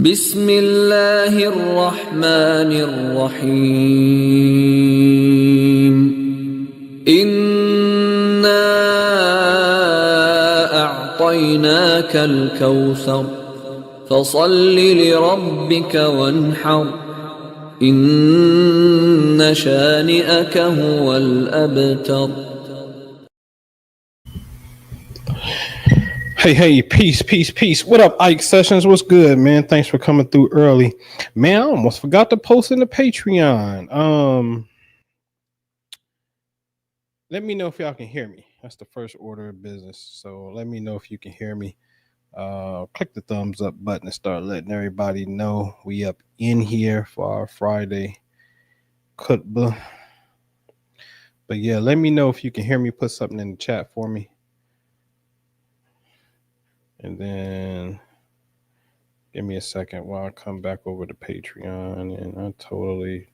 بسم الله الرحمن الرحيم إنا أعطيناك الكوثر فصل لربك وانحر إن شانئك هو الأبتر. Hey, peace. What up, Ike Sessions? What's good, man? Thanks for coming through early. Man, I almost forgot to post in the Patreon. Let me know if y'all can hear me. That's the first order of business. So let me know if you can hear me. Click the thumbs up button and start letting everybody know we up in here for our Friday khutbah. But yeah, let me know if you can hear me. Put something in the chat for me. And then give me a second while I come back over to Patreon. And I totally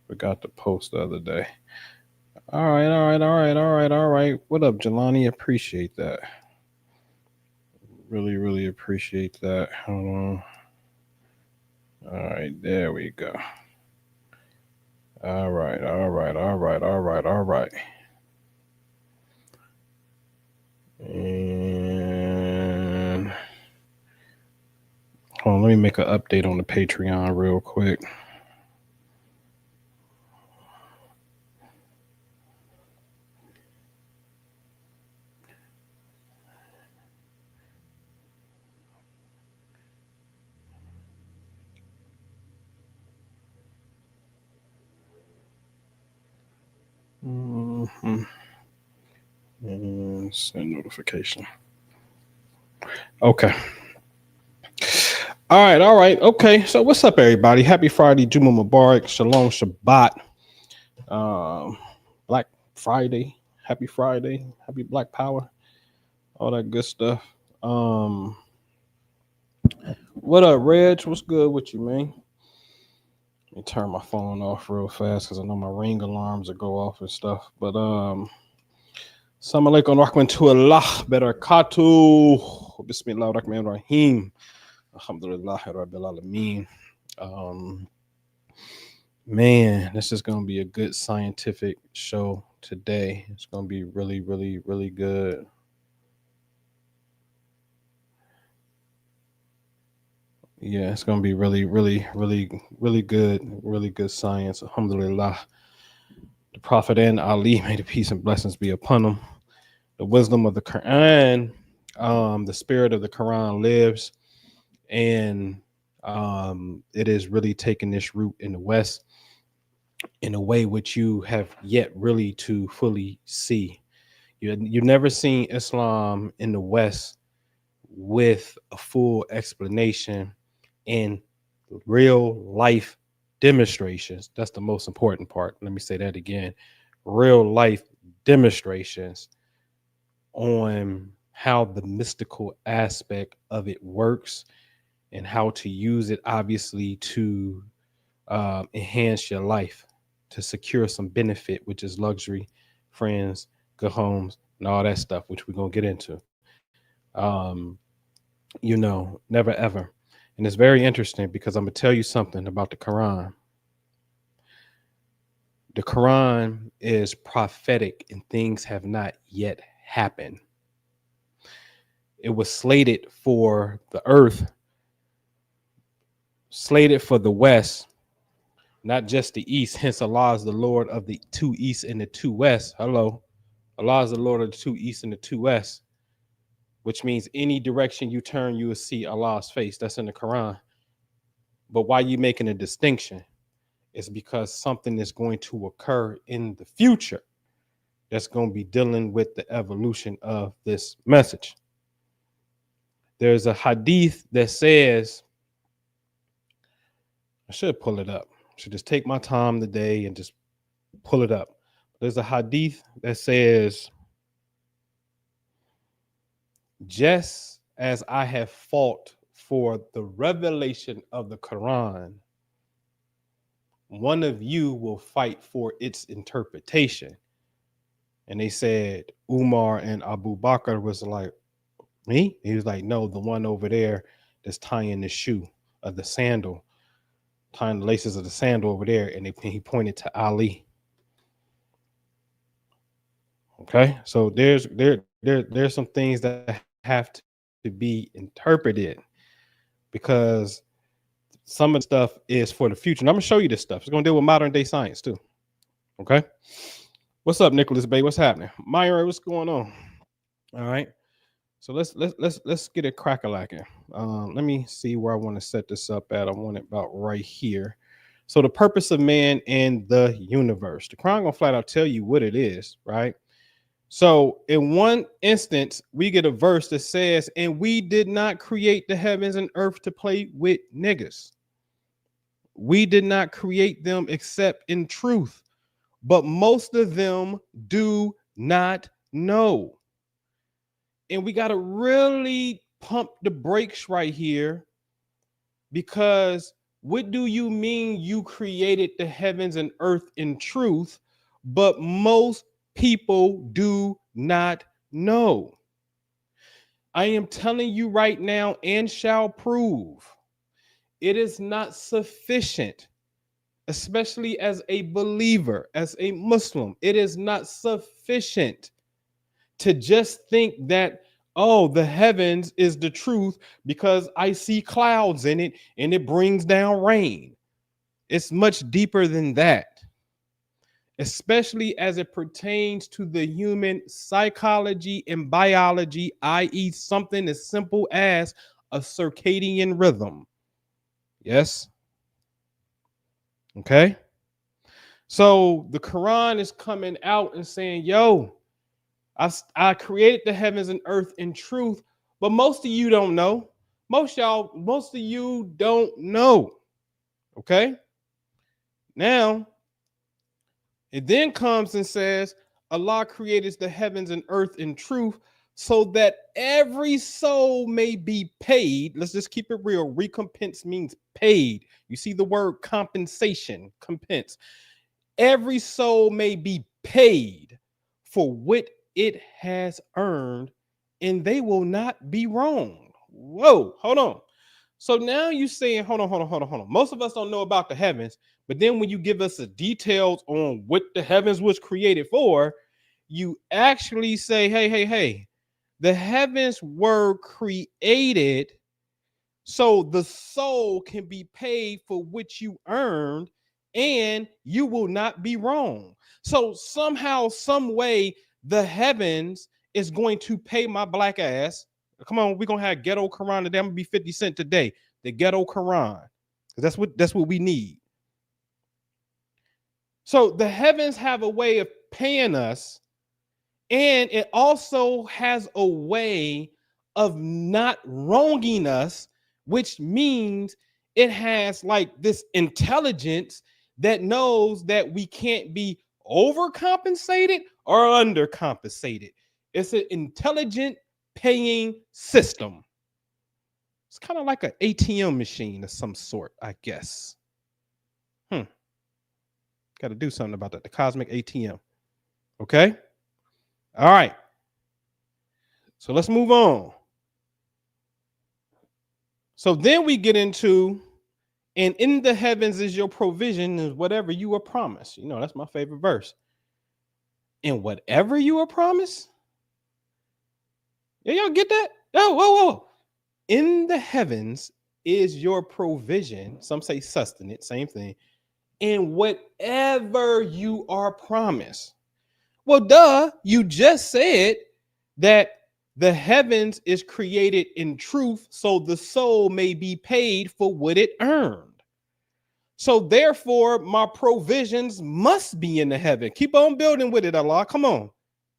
forgot to post the other day. All right. What up, Jelani? Appreciate that. Really appreciate that. Hold on. All right, there we go. All right. And hold on, let me make an update on the Patreon real quick. And send notification. Okay. All right. Okay. So what's up, everybody? Happy Friday, Juma Mubarak, Shalom Shabbat, Black Friday, Happy Friday, Happy Black Power, all that good stuff. What up, Reg? What's good with you, man? Let me turn my phone off real fast because I know my ring alarms will go off and stuff. But Assalamu alaikum wa rahmatullah barakatuh. Bismillah ar-Rahman ar-Rahim. Alhamdulillah rabbil alameen. Man, this is going to be a good scientific show today. It's going to be really good. Yeah, it's going to be really good science. Alhamdulillah. The Prophet and Ali, may the peace and blessings be upon them. The wisdom of the Qur'an, the spirit of the Quran lives, and it is really taking this root in the West in a way which you have yet really to fully see. You've never seen Islam in the West with a full explanation and real life demonstrations. That's the most important part. Let me say that again. Real life demonstrations on how the mystical aspect of it works and how to use it, obviously, to enhance your life, to secure some benefit, which is luxury, friends, good homes, and all that stuff, which we're going to get into. Never ever. And it's very interesting because I'm going to tell you something about the Quran. The Quran is prophetic and things have not yet happened. It was slated for the earth, slated for the West, not just the East. Hence, Allah is the Lord of the two East and the two West. Hello. Allah is the Lord of the two East and the two West, which means any direction you turn, you will see Allah's face. That's in the Quran. But why are you making a distinction? It's because something is going to occur in the future that's going to be dealing with the evolution of this message. There's a hadith that says, I should pull it up. I should just take my time today and just pull it up. There's a hadith that says, just as I have fought for the revelation of the Quran, one of you will fight for its interpretation. And they said Umar and Abu Bakr was like, me? He was like, no, the one over there that's tying the shoe of the sandal, tying the laces of the sandal over there, and he pointed to Ali. Okay, so there's some things that have to be interpreted, because some of the stuff is for the future. And I'm gonna show you this stuff. It's gonna deal with modern day science too. Okay. What's up, Nicholas Bay? What's happening? Myra, what's going on? All right. So let's get it crack-a-lacking. Let me see where I want to set this up at. I want it about right here. So the purpose of man and the universe. The Quran gonna flat out tell you what it is, right? So in one instance, we get a verse that says, and we did not create the heavens and earth to play with niggas. We did not create them except in truth, but most of them do not know. And we got to really pump the brakes right here, because what do you mean you created the heavens and earth in truth, but most people do not know? I am telling you right now, and shall prove, it is not sufficient, especially as a believer, as a Muslim. It is not sufficient to just think that, oh, the heavens is the truth because I see clouds in it and it brings down rain. It's much deeper than that, especially as it pertains to the human psychology and biology, i.e., something as simple as a circadian rhythm. Yes. Okay. So the Quran is coming out and saying, yo, I created the heavens and earth in truth, but most of you don't know. Most of you don't know. Okay. Now, it then comes and says, Allah created the heavens and earth in truth so that every soul may be paid. Let's just keep it real. Recompense means paid. You see the word compensation, compense. Every soul may be paid for what it has earned, and they will not be wrong. Whoa, hold on. So now you're saying, hold on. Most of us don't know about the heavens, but then when you give us the details on what the heavens was created for, you actually say, hey, the heavens were created so the soul can be paid for what you earned, and you will not be wrong. So somehow, some way, the heavens is going to pay my black ass. Come on, we're gonna have ghetto Quran today. I'm gonna be 50 Cent today. The ghetto Quran. That's what we need. So the heavens have a way of paying us, and it also has a way of not wronging us, which means it has like this intelligence that knows that we can't be overcompensated or undercompensated. It's an intelligent paying system. It's kind of like an ATM machine of some sort, I guess. Got to do something about that. The cosmic ATM. Okay. All right. So let's move on. So then we get into, and in the heavens is your provision, is whatever you were promised. You know, that's my favorite verse. And whatever you were promised. Yeah, y'all get that? Oh, whoa. In the heavens is your provision. Some say sustenance, same thing. And whatever you are promised. Well, duh, you just said that the heavens is created in truth so the soul may be paid for what it earned. So therefore, my provisions must be in the heaven. Keep on building with it, Allah. Come on.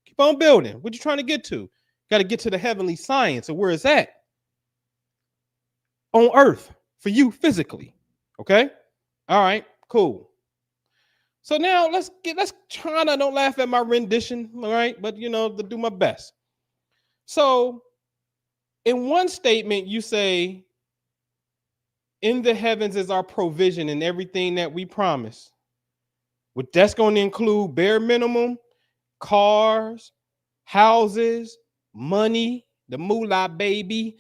Keep on building. What you trying to get to? Got to get to the heavenly science of where it's at. On earth for you physically. Okay? All right, cool. So now let's try to don't laugh at my rendition, all right? But to do my best. So in one statement, you say, in the heavens is our provision and everything that we promise. What that's going to include bare minimum, cars, houses, money, the moolah baby,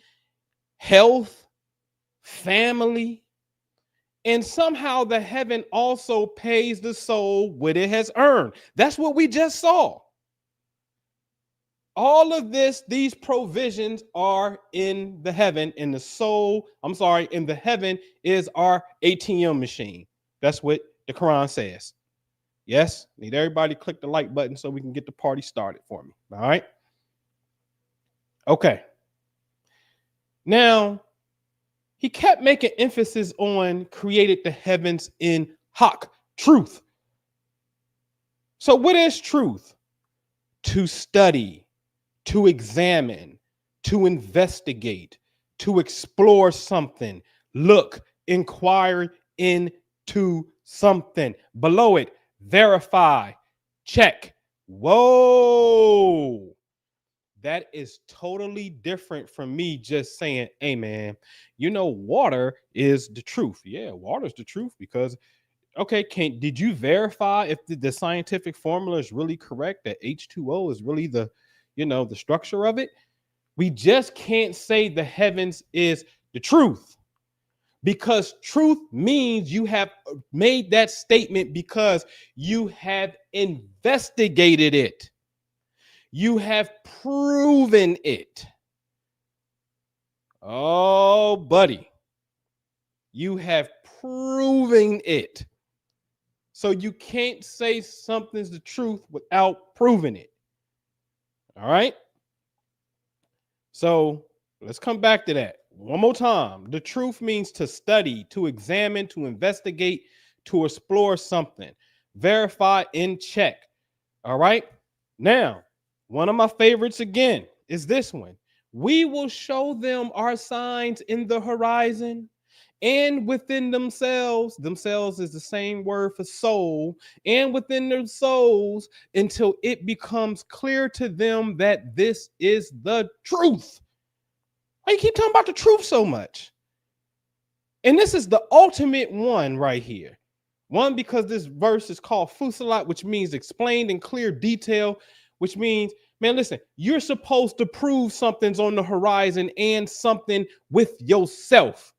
health, family, and somehow the heaven also pays the soul what it has earned. That's what we just saw. All of this, these provisions are in the heaven, and in the heaven is our ATM machine. That's what the Quran says. Yes, need everybody click the like button so we can get the party started for me. All right. Okay. Now, he kept making emphasis on created the heavens in haq, truth. So what is truth? To study, to examine, to investigate, to explore something, look, inquire into something. Below it, verify, check. Whoa. That is totally different from me just saying, hey, man, water is the truth. Yeah, water is the truth because, okay, did you verify if the scientific formula is really correct, that H2O is really the structure of it? We just can't say the heavens is the truth, because truth means you have made that statement because you have investigated it. You have proven it. Oh, buddy. You have proven it. So you can't say something's the truth without proving it. All right? So let's come back to that one more time. The truth means to study, to examine, to investigate, to explore something, verify, and check. All right? Now, one of my favorites again is this one. We will show them our signs in the horizon and within themselves. Themselves is the same word for soul, and within their souls, until it becomes clear to them that this is the truth. Why you keep talking about the truth so much? And this is the ultimate one right here. One, because this verse is called Fusilat, which means explained in clear detail, which means, man, listen, you're supposed to prove something's on the horizon and something with yourself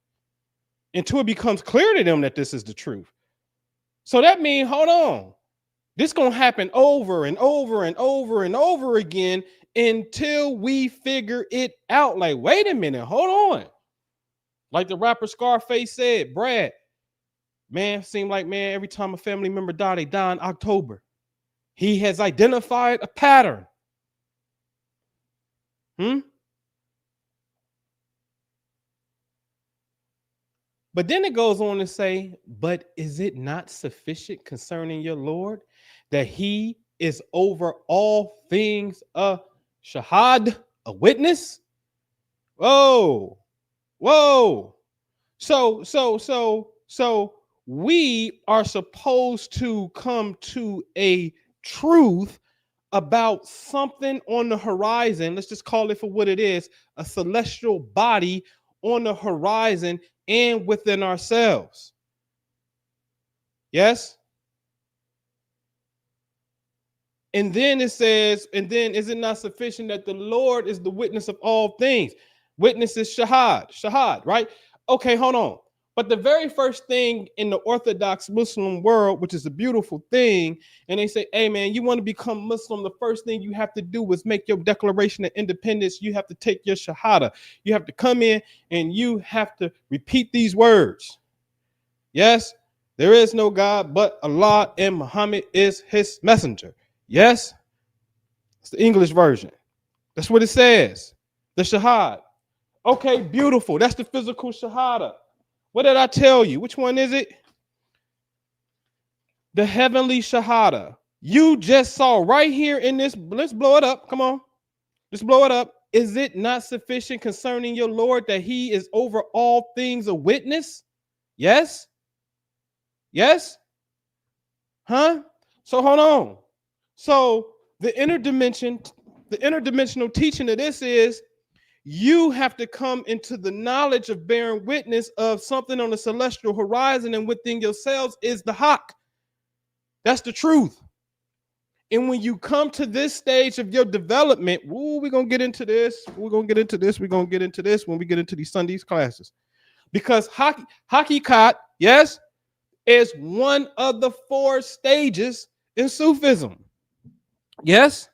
until it becomes clear to them that this is the truth. So that means, hold on, this going to happen over and over and over and over again until we figure it out. Like, wait a minute, hold on. Like the rapper Scarface said, Brad, man, seemed like, man, every time a family member died, they die in October. He has identified a pattern. But then it goes on to say, but is it not sufficient concerning your Lord that he is over all things a shahad, a witness? Whoa. So we are supposed to come to a truth about something on the horizon. Let's just call it for what it is, a celestial body on the horizon and within ourselves. Yes? And then it says, and then is it not sufficient that the Lord is the witness of all things? Witness is shahad, right? Okay, hold on. But the very first thing in the Orthodox Muslim world, which is a beautiful thing, and they say, hey, man, you want to become Muslim, the first thing you have to do is make your declaration of independence. You have to take your shahada. You have to come in and you have to repeat these words. Yes, there is no God but Allah, and Muhammad is his messenger. Yes, it's the English version. That's what it says. The shahad. Okay, beautiful. That's the physical shahada. What did I tell you? Which one is it? The heavenly shahada. You just saw right here in this. Let's blow it up. Come on. Let's blow it up. Is it not sufficient concerning your Lord that he is over all things a witness? Yes. Yes. Huh? So hold on. So the interdimensional teaching of this is, you have to come into the knowledge of bearing witness of something on the celestial horizon, and within yourselves is the haq. That's the truth. And when you come to this stage of your development, we're going to get into this. We're going to get into this. We're going to get into this when we get into these Sundays classes. Because hakikat, yes, is one of the 4 stages in Sufism. Yes?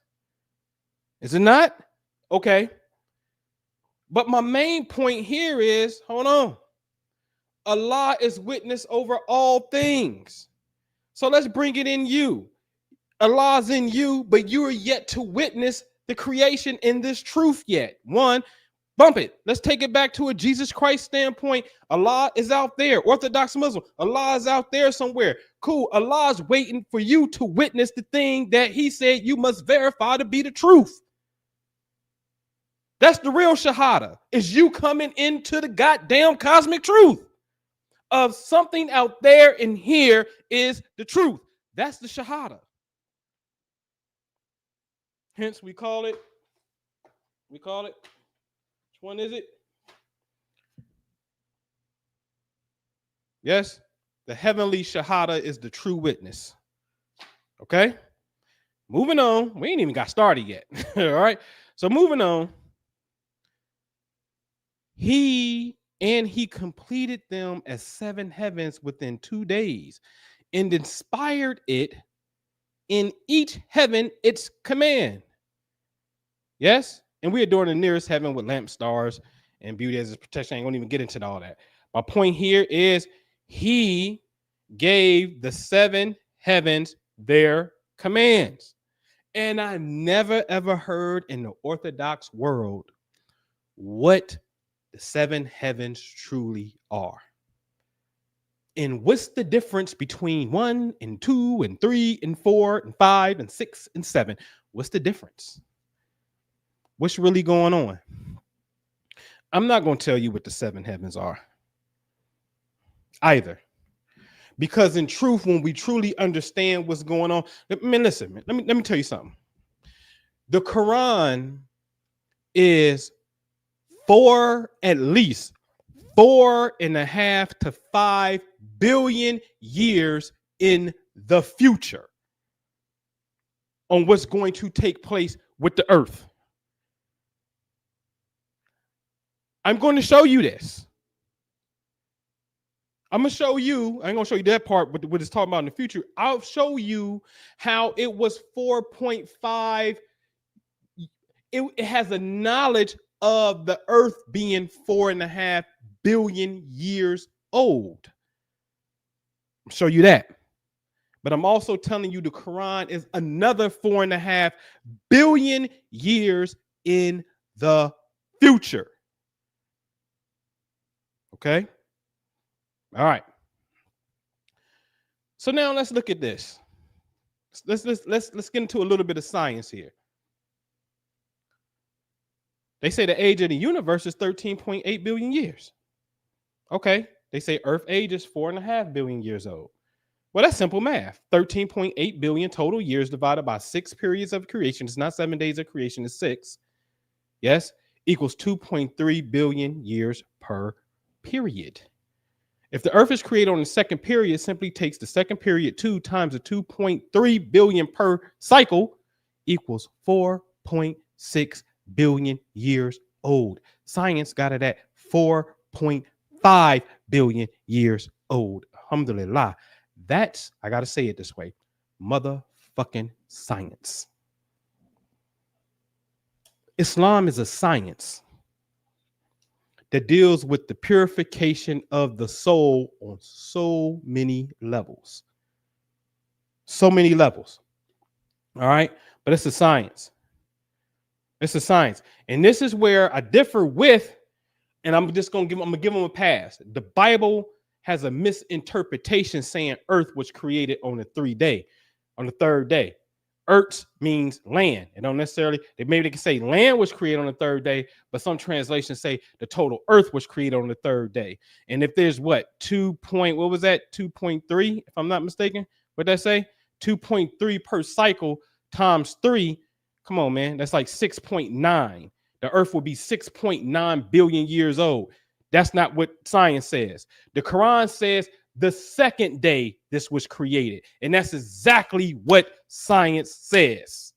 Is it not? Okay. But my main point here is, hold on. Allah is witness over all things. So let's bring it in you. Allah's in you, but you are yet to witness the creation in this truth yet. One, bump it. Let's take it back to a Jesus Christ standpoint. Allah is out there. Orthodox Muslim. Allah is out there somewhere. Cool. Allah's waiting for you to witness the thing that he said you must verify to be the truth. That's the real shahada, is you coming into the goddamn cosmic truth of something out there and here is the truth. That's the shahada. Hence, we call it, which one is it? Yes, the heavenly shahada is the true witness. Okay, moving on. We ain't even got started yet. All right, so moving on. He completed them as 7 heavens within 2 days and inspired it in each heaven its command. Yes, and we adorn the nearest heaven with lamp, stars, and beauty as its protection. I ain't gonna even get into all that. My point here is he gave the 7 heavens their commands. And I never ever heard in the Orthodox world what the 7 heavens truly are. And what's the difference between 1 and 2 and 3 and 4 and 5 and 6 and 7? What's the difference? What's really going on? I'm not going to tell you what the 7 heavens are either. Because in truth, when we truly understand what's going on, listen, let me tell you something. The Quran is at least 4.5 to 5 billion years in the future on what's going to take place with the earth. I'm going to show you this. I'm going to show you, I ain't going to show you that part, but what it's talking about in the future. I'll show you how it was 4.5. It has a knowledge of the earth being 4.5 billion years old. I'll show you that. But I'm also telling you the Quran is another 4.5 billion years in the future. Okay? All right. So now let's look at this. Let's get into a little bit of science here. They say the age of the universe is 13.8 billion years. Okay. They say Earth age is 4.5 billion years old. Well, that's simple math. 13.8 billion total years divided by 6 periods of creation. It's not 7 days of creation, it's 6. Yes. Equals 2.3 billion years per period. If the earth is created on the second period, it simply takes the second period 2 times the 2.3 billion per cycle equals 4.6 billion years old. Science got it at 4.5 billion years old. Alhamdulillah. That's, I got to say it this way, motherfucking science. Islam is a science that deals with the purification of the soul on so many levels. So many levels. All right. But it's a science. It's a science. And this is where I differ with, and I'm going to give them a pass. The Bible has a misinterpretation saying earth was created on the third day. Earth means land. It don't necessarily, maybe they can say land was created on the third day, but some translations say the total earth was created on the third day. And if there's 2.3, if I'm not mistaken, what'd that say? 2.3 per cycle times 3. Come on, man. That's like 6.9. The earth will be 6.9 billion years old. That's not what science says. The Quran says the second day this was created. And that's exactly what science says.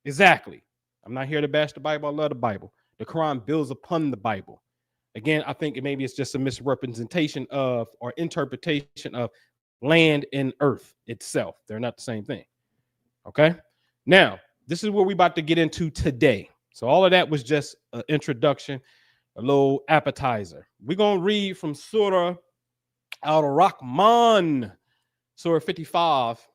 Exactly. I'm not here to bash the Bible. I love the Bible. The Quran builds upon the Bible. Again, I think maybe it's just a misrepresentation of or interpretation of land and earth itself. They're not the same thing. Okay. Now, this is what we're about to get into today. So all of that was just an introduction, a little appetizer. We're going to read from Surah Al-Rahman, Surah 55,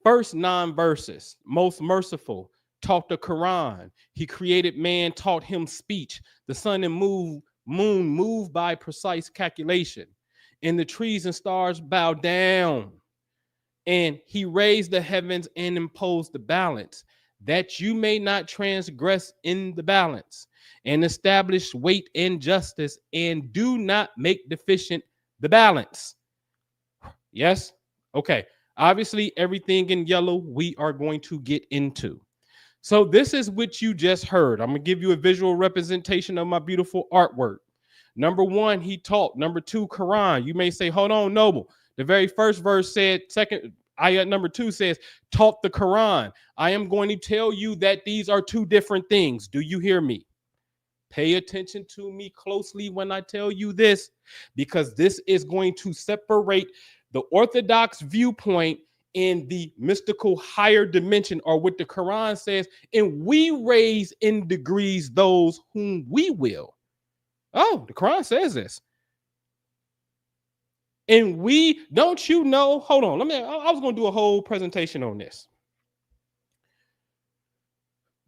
first 9 verses. Most merciful taught the Qur'an. He created man, taught him speech. The sun and moon moved by precise calculation. And the trees and stars bow down. And he raised the heavens and imposed the balance, that you may not transgress in the balance, and establish weight and justice, and do not make deficient the balance. Yes? Okay. Obviously, everything in yellow we are going to get into. So this is what you just heard. I'm going to give you a visual representation of my beautiful artwork. Number 1, he taught. Number 2, Quran. You may say, hold on, Noble. The very first verse said, second ayat number 2 says, taught the Quran. I am going to tell you that these are 2 different things. Do you hear me? Pay attention to me closely when I tell you this, because this is going to separate the orthodox viewpoint in the mystical higher dimension, or what the Quran says, and we raise in degrees those whom we will. Oh, the Quran says this. And we, don't you know, hold on, I was going to do a whole presentation on this.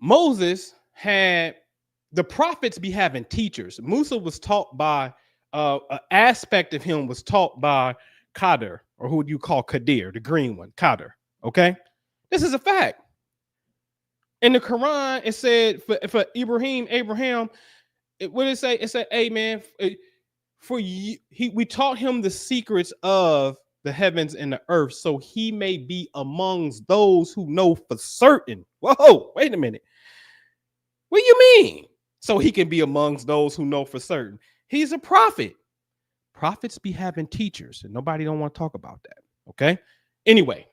Moses had, the prophets be having teachers. Musa was taught by, an aspect of him was taught by Qadr, or who do you call Qadir, the green one, Qadr, okay? This is a fact. In the Quran, it said for Abraham, what did it say? It said, hey man, for you, we taught him the secrets of the heavens and the earth, so he may be amongst those who know for certain. Whoa, wait a minute. What do you mean? So he can be amongst those who know for certain. He's a prophet. Prophets be having teachers, and nobody don't want to talk about that. Okay. Anyway,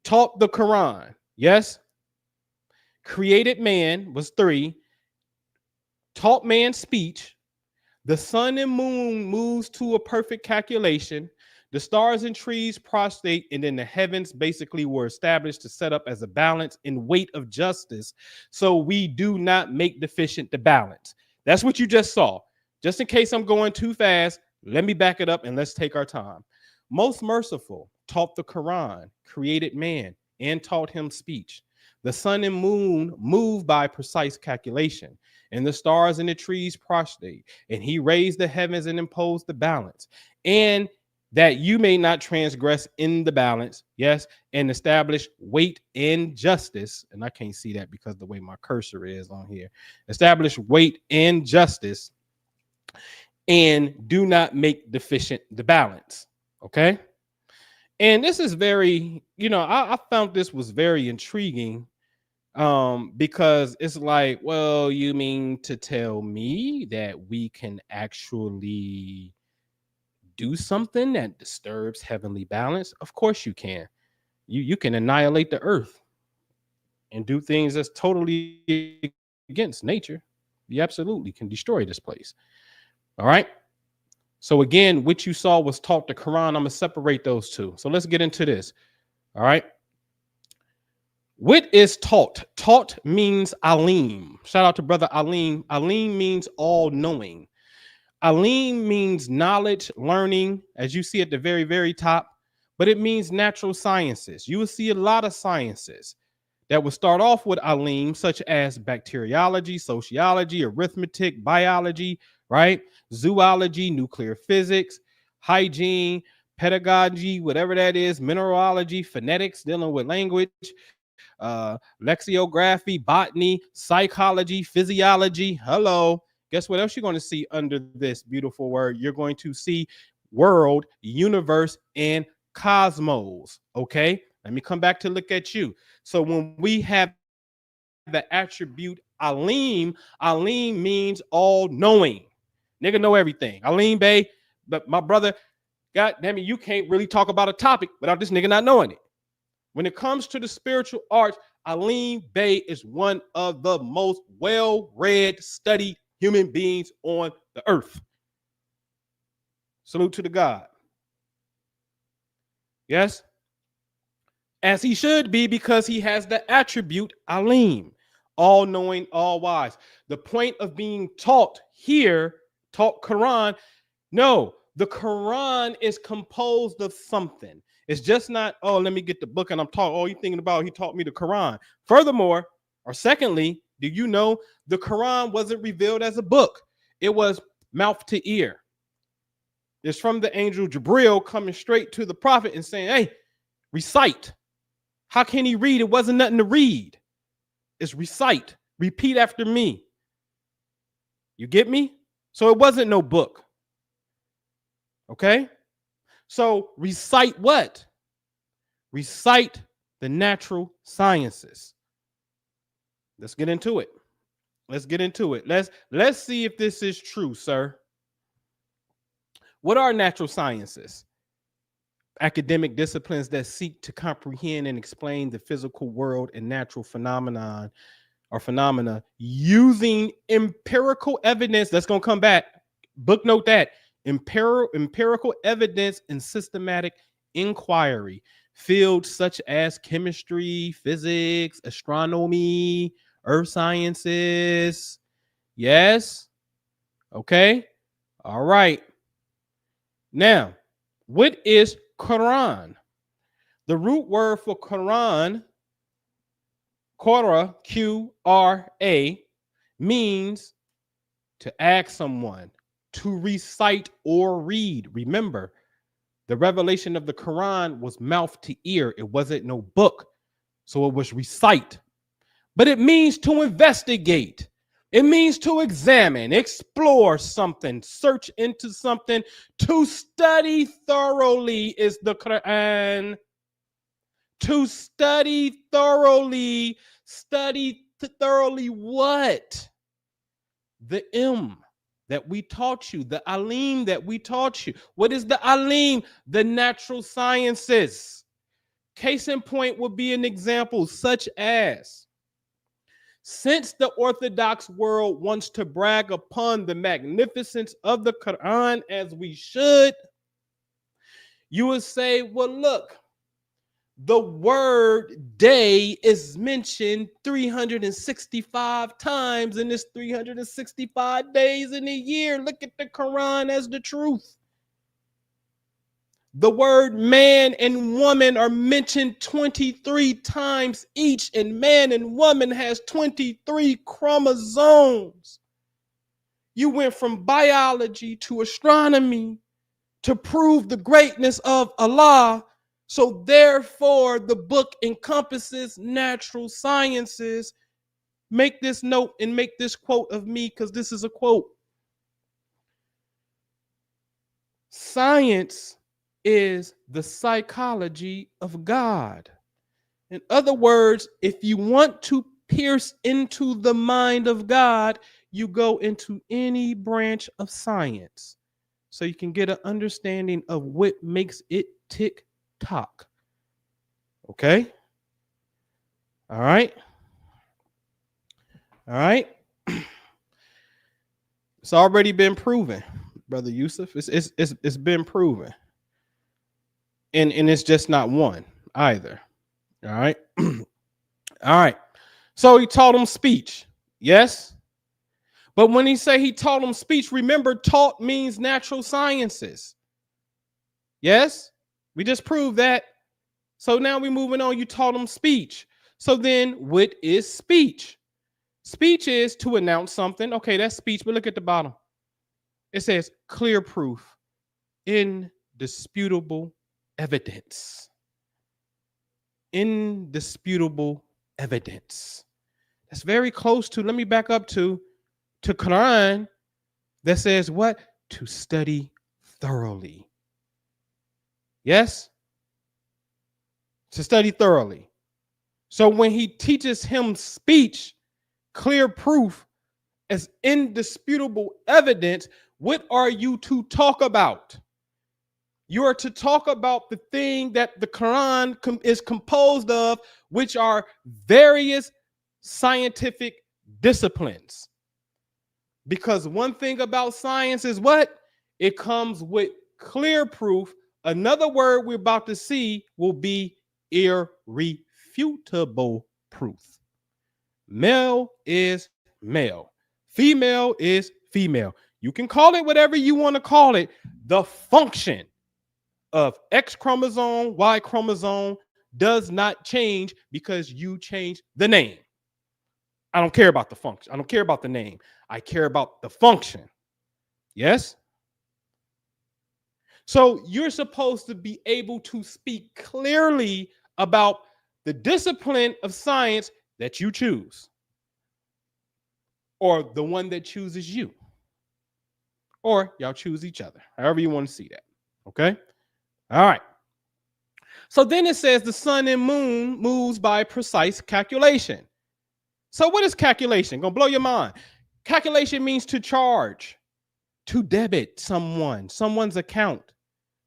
taught the Quran. Yes. Created man was 3. Taught man speech. The sun and moon moves to a perfect calculation. The stars and trees prostrate, and then the heavens basically were established to set up as a balance and weight of justice, so we do not make deficient the balance. That's what you just saw. Just in case I'm going too fast, let me back it up and let's take our time. Most merciful taught the Quran, created man, and taught him speech. The sun and moon move by precise calculation, and the stars and the trees prostrate, and he raised the heavens and imposed the balance, and that you may not transgress in the balance, yes, and establish weight and justice. And I can't see that because the way my cursor is on here. Establish weight and justice, and do not make deficient the balance. Okay. And this is very, I found this was very intriguing, because it's like, well, you mean to tell me that we can actually do something that disturbs heavenly balance? Of course you can. You can annihilate the earth and do things that's totally against nature. You absolutely can destroy this place. All right. So again, what you saw was taught the Quran. I'm going to separate those 2. So let's get into this. All right. What is taught? Taught means alim. Shout out to brother Alim. Alim means all knowing. Alim means knowledge, learning, as you see at the very, very top, but it means natural sciences. You will see a lot of sciences that will start off with alim, such as bacteriology, sociology, arithmetic, biology, right? Zoology, nuclear physics, hygiene, pedagogy, whatever that is, mineralogy, phonetics, dealing with language, lexicography, botany, psychology, physiology. Hello. Guess what else you're going to see under this beautiful word? You're going to see world, universe, and cosmos. Okay. Let me come back to look at you. So when we have the attribute alim, alim means all knowing. Nigga know everything. Alim Bey, but my brother, God damn it, you can't really talk about a topic without this nigga not knowing it. When it comes to the spiritual arts, Alim Bey is one of the most well-read, studied human beings on the earth. Salute to the God. Yes? As he should be, because he has the attribute Alim, all-knowing, all-wise. The point of being taught here, taught Quran, no, the Quran is composed of something. It's just not, oh, let me get the book and I'm taught, oh, you thinking about he taught me the Quran. Furthermore, or secondly, do you know the Quran wasn't revealed as a book? It was mouth to ear. It's from the angel Jibril coming straight to the prophet and saying, hey, recite. How can he read? It wasn't nothing to read. It's recite. Repeat after me. You get me? So it wasn't no book. Okay? So recite what? Recite the natural sciences. Let's get into it. Let's get into it. Let's see if this is true, sir. What are natural sciences? Academic disciplines that seek to comprehend and explain the physical world and natural phenomena using empirical evidence. That's going to come back. Booknote that. Empirical evidence and systematic inquiry. Fields such as chemistry, physics, astronomy, earth sciences. Yes. Okay. All right. Now, what is Qur'an? The root word for Qur'an, Qura, Q-R-A, means to ask someone, to recite or read. Remember, the revelation of the Quran was mouth to ear. It wasn't no book, so it was recite. But it means to investigate. It means to examine, explore something, search into something, to study thoroughly is the Qur'an. To study thoroughly what? The that we taught you, the Alim that we taught you. What is the Alim? The natural sciences. Case in point would be an example such as, since the Orthodox world wants to brag upon the magnificence of the Quran, as we should, you would say, well, look, the word day is mentioned 365 times in this 365 days in a year. Look at the Quran as the truth. The word man and woman are mentioned 23 times each, and man and woman has 23 chromosomes. You went from biology to astronomy to prove the greatness of Allah. So therefore, the book encompasses natural sciences. Make this note and make this quote of me, because this is a quote. Science is the psychology of God. In other words, if you want to pierce into the mind of God, you go into any branch of science so you can get an understanding of what makes it tick tock. Okay? All right? All right? It's already been proven, Brother Yusuf. It's been proven. And it's just not one either. All right. All right. So he taught him speech. Yes. But when he say he taught him speech, remember, taught means natural sciences. Yes. We just proved that. So now we're moving on. You taught him speech. So then what is speech? Speech is to announce something. Okay, that's speech. But look at the bottom. It says clear proof, indisputable evidence. Indisputable evidence. That's very close to, let me back up to Quran that says what? To study thoroughly. Yes? To study thoroughly. So when he teaches him speech, clear proof as indisputable evidence, what are you to talk about? You are to talk about the thing that the Quran is composed of, which are various scientific disciplines. Because one thing about science is what? It comes with clear proof. Another word we're about to see will be irrefutable proof. Male is male. Female is female. You can call it whatever you want to call it. The function of X chromosome, Y chromosome does not change because you change the name. I don't care about the function. I don't care about the name. I care about the function. Yes? So you're supposed to be able to speak clearly about the discipline of science that you choose, or the one that chooses you, or y'all choose each other, however you want to see that. Okay? All right. So then it says the sun and moon moves by precise calculation. So what is calculation? Gonna blow your mind. Calculation means to charge, to debit someone's account,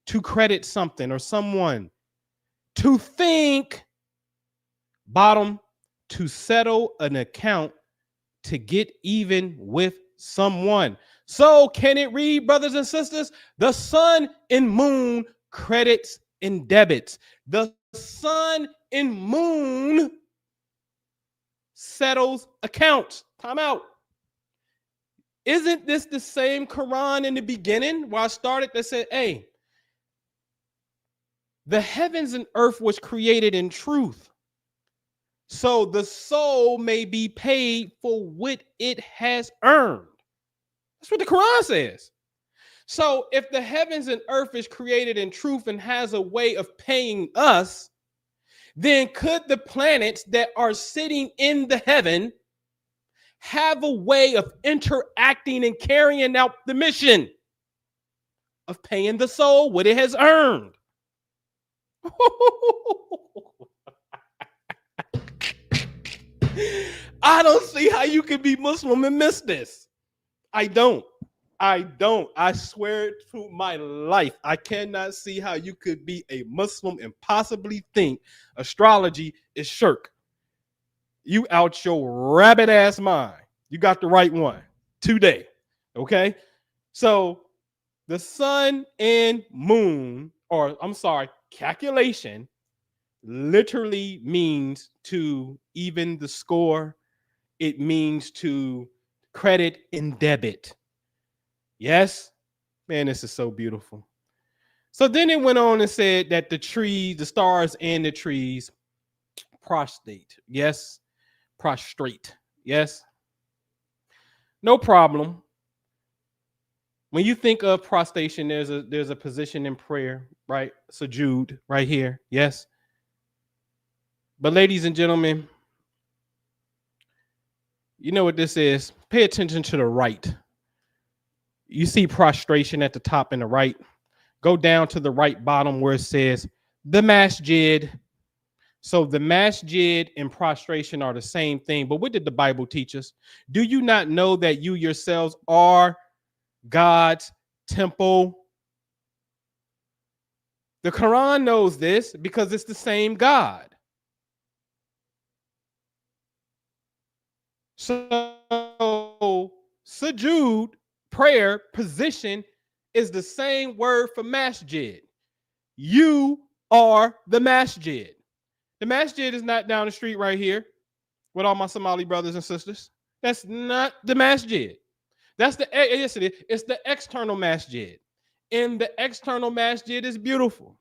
to credit something or someone, to think, bottom, to settle an account, to get even with someone. So can it read, brothers and sisters? The sun and moon credits and debits. The sun and moon settles accounts. Time out. Isn't this the same Quran in the beginning where I started that said, hey, the heavens and earth was created in truth, so the soul may be paid for what it has earned. That's what the Quran says. So if the heavens and earth is created in truth and has a way of paying us, then could the planets that are sitting in the heaven have a way of interacting and carrying out the mission of paying the soul what it has earned? I don't see how you can be Muslim and miss this. I don't. I swear to my life, I cannot see how you could be a Muslim and possibly think astrology is shirk. You out your rabbit ass mind. You got the right one today. Okay. So the sun and moon, or I'm sorry, calculation literally means to even the score. It means to credit and debit. Yes, man, this is so beautiful. So then it went on and said that the trees, the stars and the trees prostrate. Yes, prostrate. Yes, no problem. When you think of prostration, there's a position in prayer, right? Sujood, right here. Yes. But ladies and gentlemen, you know what this is? Pay attention to the right. You see prostration at the top and the right. Go down to the right bottom where it says the masjid. So the masjid and prostration are the same thing. But what did the Bible teach us? Do you not know that you yourselves are God's temple? The Quran knows this because it's the same God. So sujood, prayer, position is the same word for masjid. You are the masjid. The masjid is not down the street right here with all my Somali brothers and sisters. That's not the masjid. That's the, yes, it is. It's the external masjid. And the external masjid is beautiful.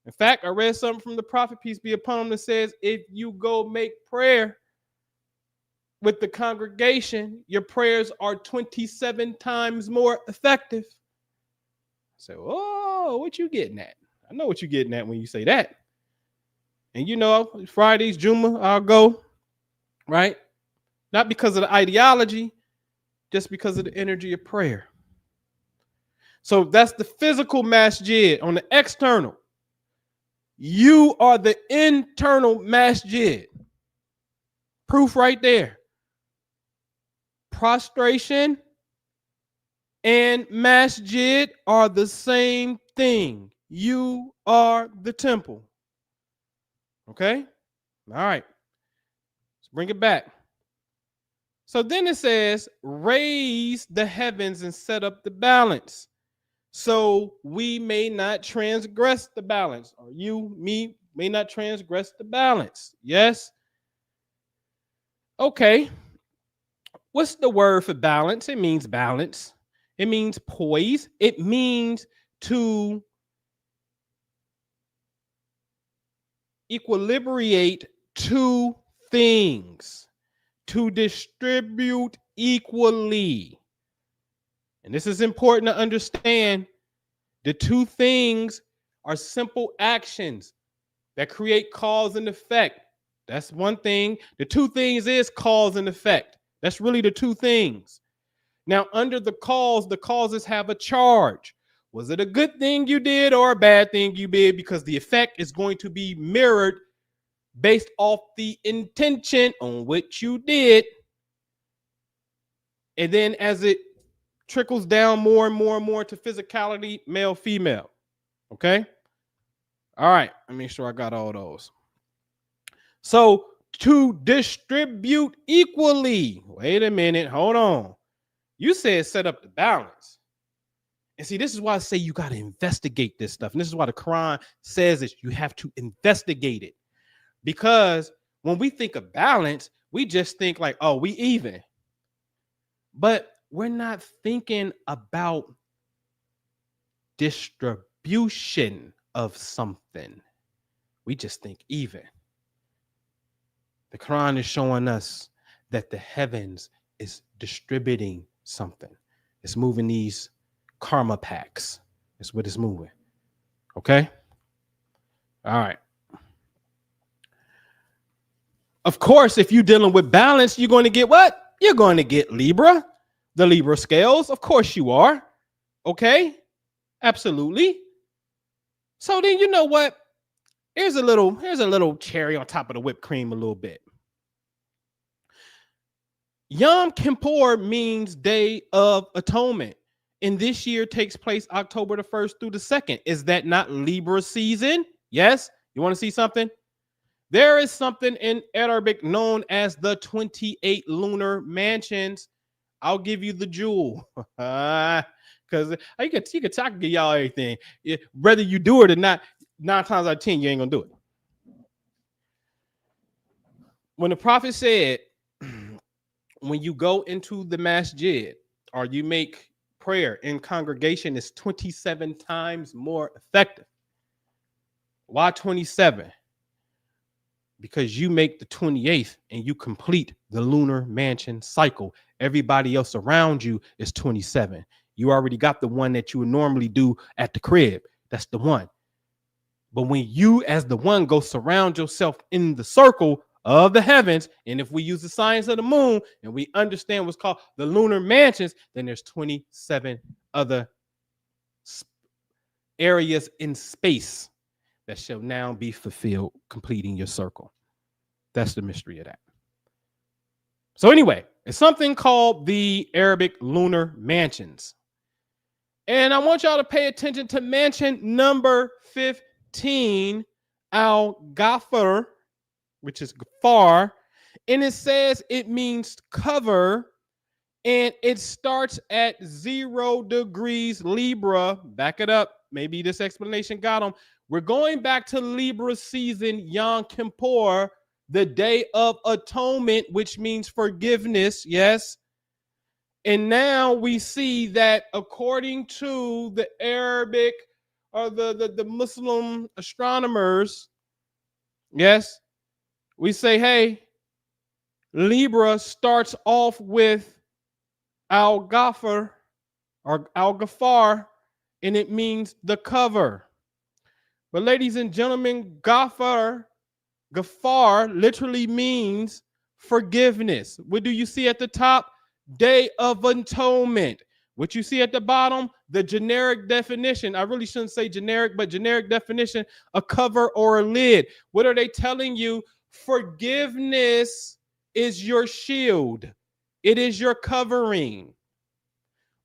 In fact, I read something from the Prophet, peace be upon him, that says, if you go make prayer with the congregation, your prayers are 27 times more effective. I say, oh, what you getting at? I know what you're getting at when you say that. And you know, Fridays, Juma, I'll go, right? Not because of the ideology, just because of the energy of prayer. So that's the physical masjid. On the external, you are the internal masjid. Proof right there. Prostration and masjid are the same thing. You are the temple. Okay? All right. Let's bring it back. So then it says, raise the heavens and set up the balance, so we may not transgress the balance. Or you, me, may not transgress the balance. Yes? Okay. What's the word for balance? It means balance. It means poise. It means to equilibrate two things, to distribute equally. And this is important to understand. The two things are simple actions that create cause and effect. That's one thing. The two things is cause and effect. That's really the two things. Now, under the causes have a charge. Was it a good thing you did or a bad thing you did? Because the effect is going to be mirrored based off the intention on what you did. And then as it trickles down more and more and more to physicality, male, female. Okay? All right. Let me make sure I got all those. So to distribute equally. Wait a minute. Hold on. You said set up the balance. And see, this is why I say you got to investigate this stuff. And this is why the Qur'an says that you have to investigate it. Because when we think of balance, we just think like, oh, we even. But we're not thinking about distribution of something. We just think even. The Quran is showing us that the heavens is distributing something. It's moving these karma packs. That's what it's moving. Okay? All right. Of course, if you're dealing with balance, you're going to get what? You're going to get Libra, the Libra scales. Of course you are. Okay? Absolutely. So then you know what? Here's a little cherry on top of the whipped cream a little bit. Yom Kippur means Day of Atonement. And this year takes place October the 1st through the 2nd. Is that not Libra season? Yes? You want to see something? There is something in Arabic known as the 28 lunar mansions. I'll give you the jewel. Because I can give y'all everything. Whether you do it or not, 9 times out of 10, you ain't going to do it. When the prophet said, when you go into the masjid or you make prayer in congregation, it's 27 times more effective. Why 27? Because you make the 28th and you complete the lunar mansion cycle. Everybody else around you is 27. You already got the one that you would normally do at the crib. That's the one. But when you as the one go surround yourself in the circle of the heavens, and if we use the science of the moon and we understand what's called the lunar mansions, then there's 27 other areas in space that shall now be fulfilled, completing your circle. That's the mystery of that. So anyway, it's something called the Arabic lunar mansions. And I want y'all to pay attention to mansion number 15, Al-Ghafar, which is Gafar. And it says it means cover. And it starts at 0 degrees Libra. Back it up. Maybe this explanation got them. We're going back to Libra season, Yom Kippur, the Day of Atonement, which means forgiveness. Yes. And now we see that according to the Arabic or the Muslim astronomers, yes, we say, hey, Libra starts off with Al-Ghafar or Al-Ghafar, and it means the cover. But ladies and gentlemen, Ghafar literally means forgiveness. What do you see at the top? Day of Atonement. What you see at the bottom, the generic definition. I really shouldn't say generic, but generic definition, a cover or a lid. What are they telling you? Forgiveness is your shield. It is your covering.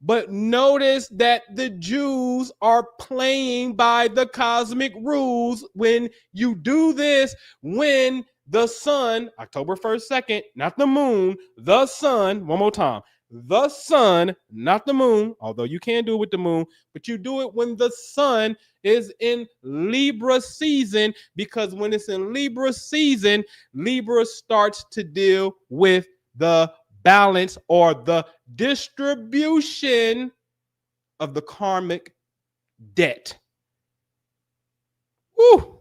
But notice that the Jews are playing by the cosmic rules when you do this, when the sun, October 1st, 2nd, not the moon, the sun, one more time, the sun, not the moon, although you can do it with the moon, but you do it when the sun is in Libra season, because when it's in Libra season, Libra starts to deal with the balance or the distribution of the karmic debt. Woo!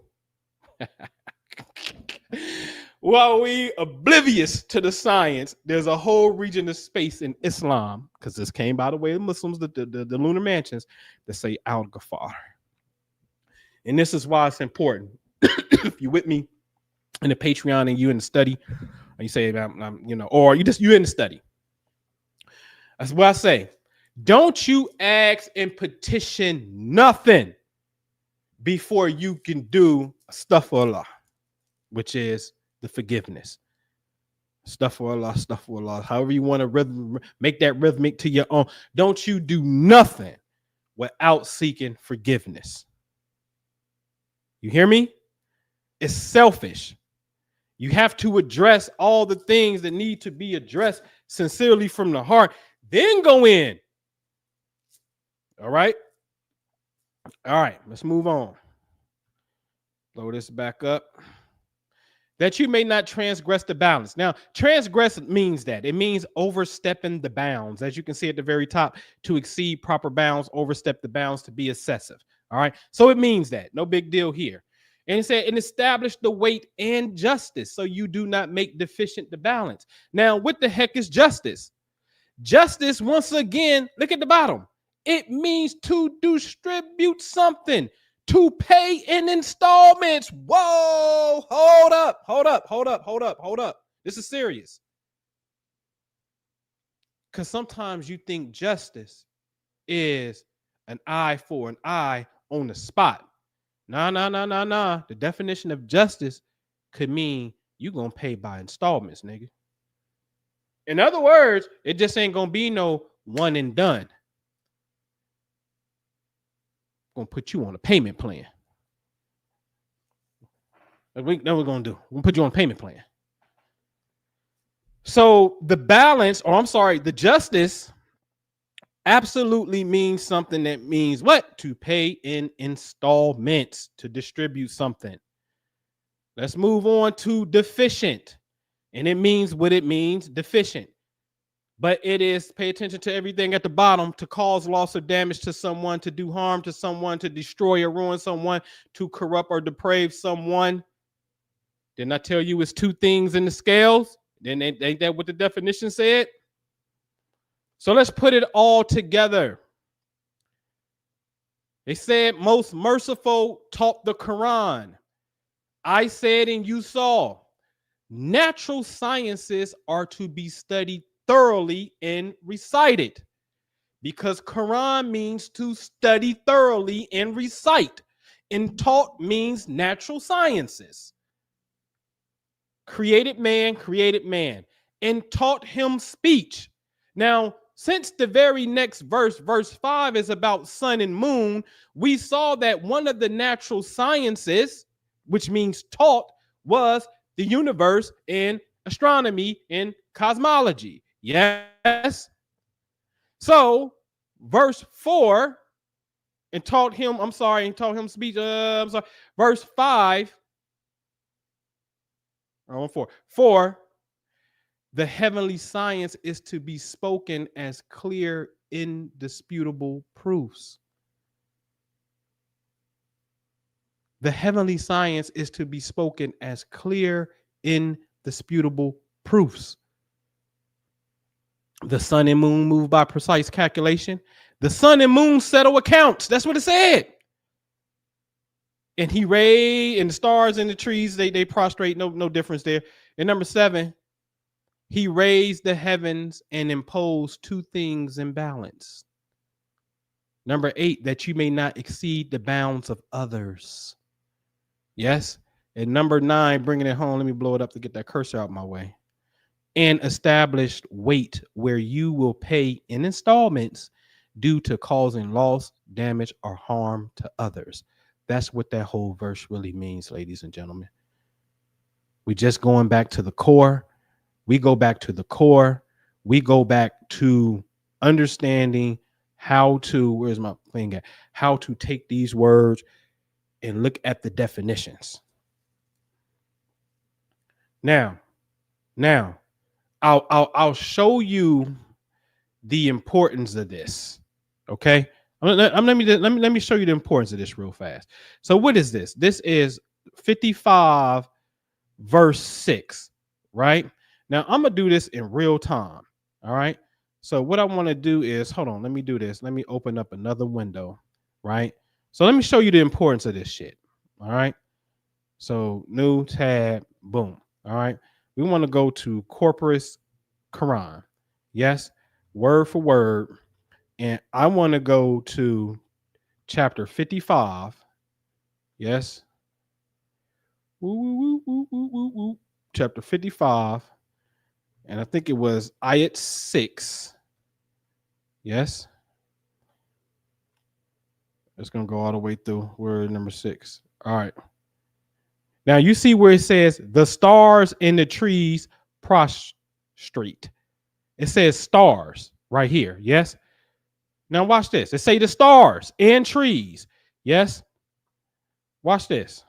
While we oblivious to the science, there's a whole region of space in Islam, because this came by the way of Muslims, the lunar mansions, that say Al-Ghafar. And this is why it's important. If you're with me in the Patreon and you in the study, and you say, or you in the study. That's what I say. Don't you ask and petition nothing before you can do stuff for Allah, which is the forgiveness. Stuff for Allah, however you want to make that rhythmic to your own. Don't you do nothing without seeking forgiveness. You hear me? It's selfish. You have to address all the things that need to be addressed sincerely from the heart, then go in. All right. All right. Let's move on. Load this back up. That you may not transgress the balance. Now, transgress means that. It means overstepping the bounds. As you can see at the very top, to exceed proper bounds, overstep the bounds, to be excessive. All right. So it means that. No big deal here. And it said, and establish the weight and justice, so you do not make deficient the balance. Now, what the heck is justice? Justice, once again, look at the bottom. It means to distribute something, to pay in installments. Whoa, hold up. This is serious. Because sometimes you think justice is an eye for an eye on the spot. Nah. The definition of justice could mean you're going to pay by installments, nigga. In other words, it just ain't going to be no one and done. Going to put you on a payment plan. That's what we're going to do. We're going to put you on a payment plan. So the balance, the justice absolutely means something that means what? To pay in installments, to distribute something. Let's move on to deficient. And it means what it means, deficient. But it is, pay attention to everything at the bottom, to cause loss or damage to someone, to do harm to someone, to destroy or ruin someone, to corrupt or deprave someone. Didn't I tell you it's two things in the scales? Then ain't that what the definition said? So let's put it all together. They said most merciful taught the Qur'an. I said and you saw. Natural sciences are to be studied thoroughly and recited, because Qur'an means to study thoroughly and recite, and taught means natural sciences. Created man, and taught him speech. Now, since the very next verse, verse 5, is about sun and moon, we saw that one of the natural sciences, which means taught, was the universe and astronomy and cosmology. Yes. So, verse 4, and taught him speech. Verse 5. 4. The heavenly science is to be spoken as clear, indisputable proofs. The heavenly science is to be spoken as clear, indisputable proofs. The sun and moon move by precise calculation. The sun and moon settle accounts. That's what it said. And he raised, and the stars and the trees, they prostrate, no difference there. And number 7, he raised the heavens and imposed two things in balance. Number 8, that you may not exceed the bounds of others. Yes. And number 9, bringing it home, let me blow it up to get that cursor out my way. And established weight, where you will pay in installments due to causing loss, damage, or harm to others. That's what that whole verse really means, ladies and gentlemen. We just going back to the core. We go back to the core. We go back to understanding how to, where's my thing at? How to take these words and look at the definitions. Now, I'll show you the importance of this. Okay. Let me show you the importance of this real fast. So what is this? This is 55 verse 6, right? Now I'm gonna do this in real time. All right. So what I want to do is, hold on, let me do this. Let me open up another window, right? So let me show you the importance of this shit. All right. So new tab, boom. All right. We want to go to Corpus Qur'an. Yes, word for word. And I want to go to chapter 55. Yes. Woo, woo, woo, woo, woo, woo. Chapter 55. And I think it was ayat 6. Yes. It's going to go all the way through word number 6. All right. Now you see where it says the stars in the trees prostrate. It says stars right here. Yes. Now watch this. It say the stars and trees. Yes. Watch this.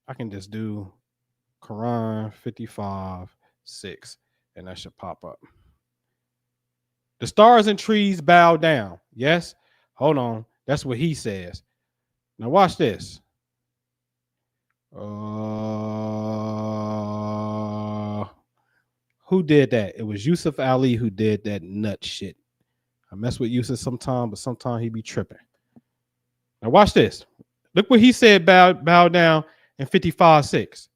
I can just do Quran 55:6 and that should pop up. The stars and trees bow down. Yes. Hold on. That's what he says. Now watch this. Who did that? It was Yusuf Ali who did that nut shit. I mess with Yusuf sometimes, but sometimes he be tripping. Now watch this. Look what he said bow down in 55:6.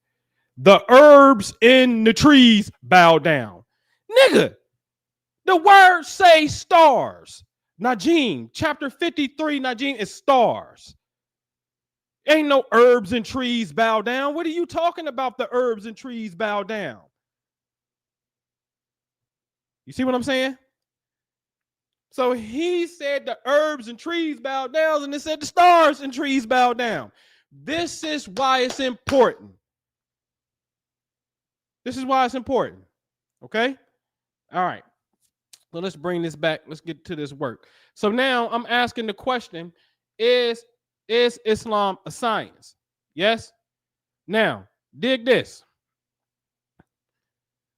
The herbs in the trees bow down. Nigga, the words say stars. Najim, chapter 53, Najim is stars. Ain't no herbs and trees bow down. What are you talking about? The herbs and trees bow down. You see what I'm saying? So he said the herbs and trees bow down, and it said the stars and trees bow down. This is why it's important. This is why it's important. Okay? All right. So let's bring this back. Let's get to this work. So now I'm asking the question, is Islam a science? Yes? Now, dig this.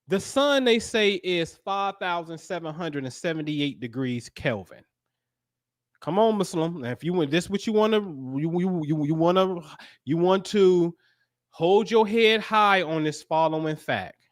The sun, they say, is 5,778 degrees Kelvin. Come on, Muslim. Now, if you want this, what you want to, you want to hold your head high on this following fact.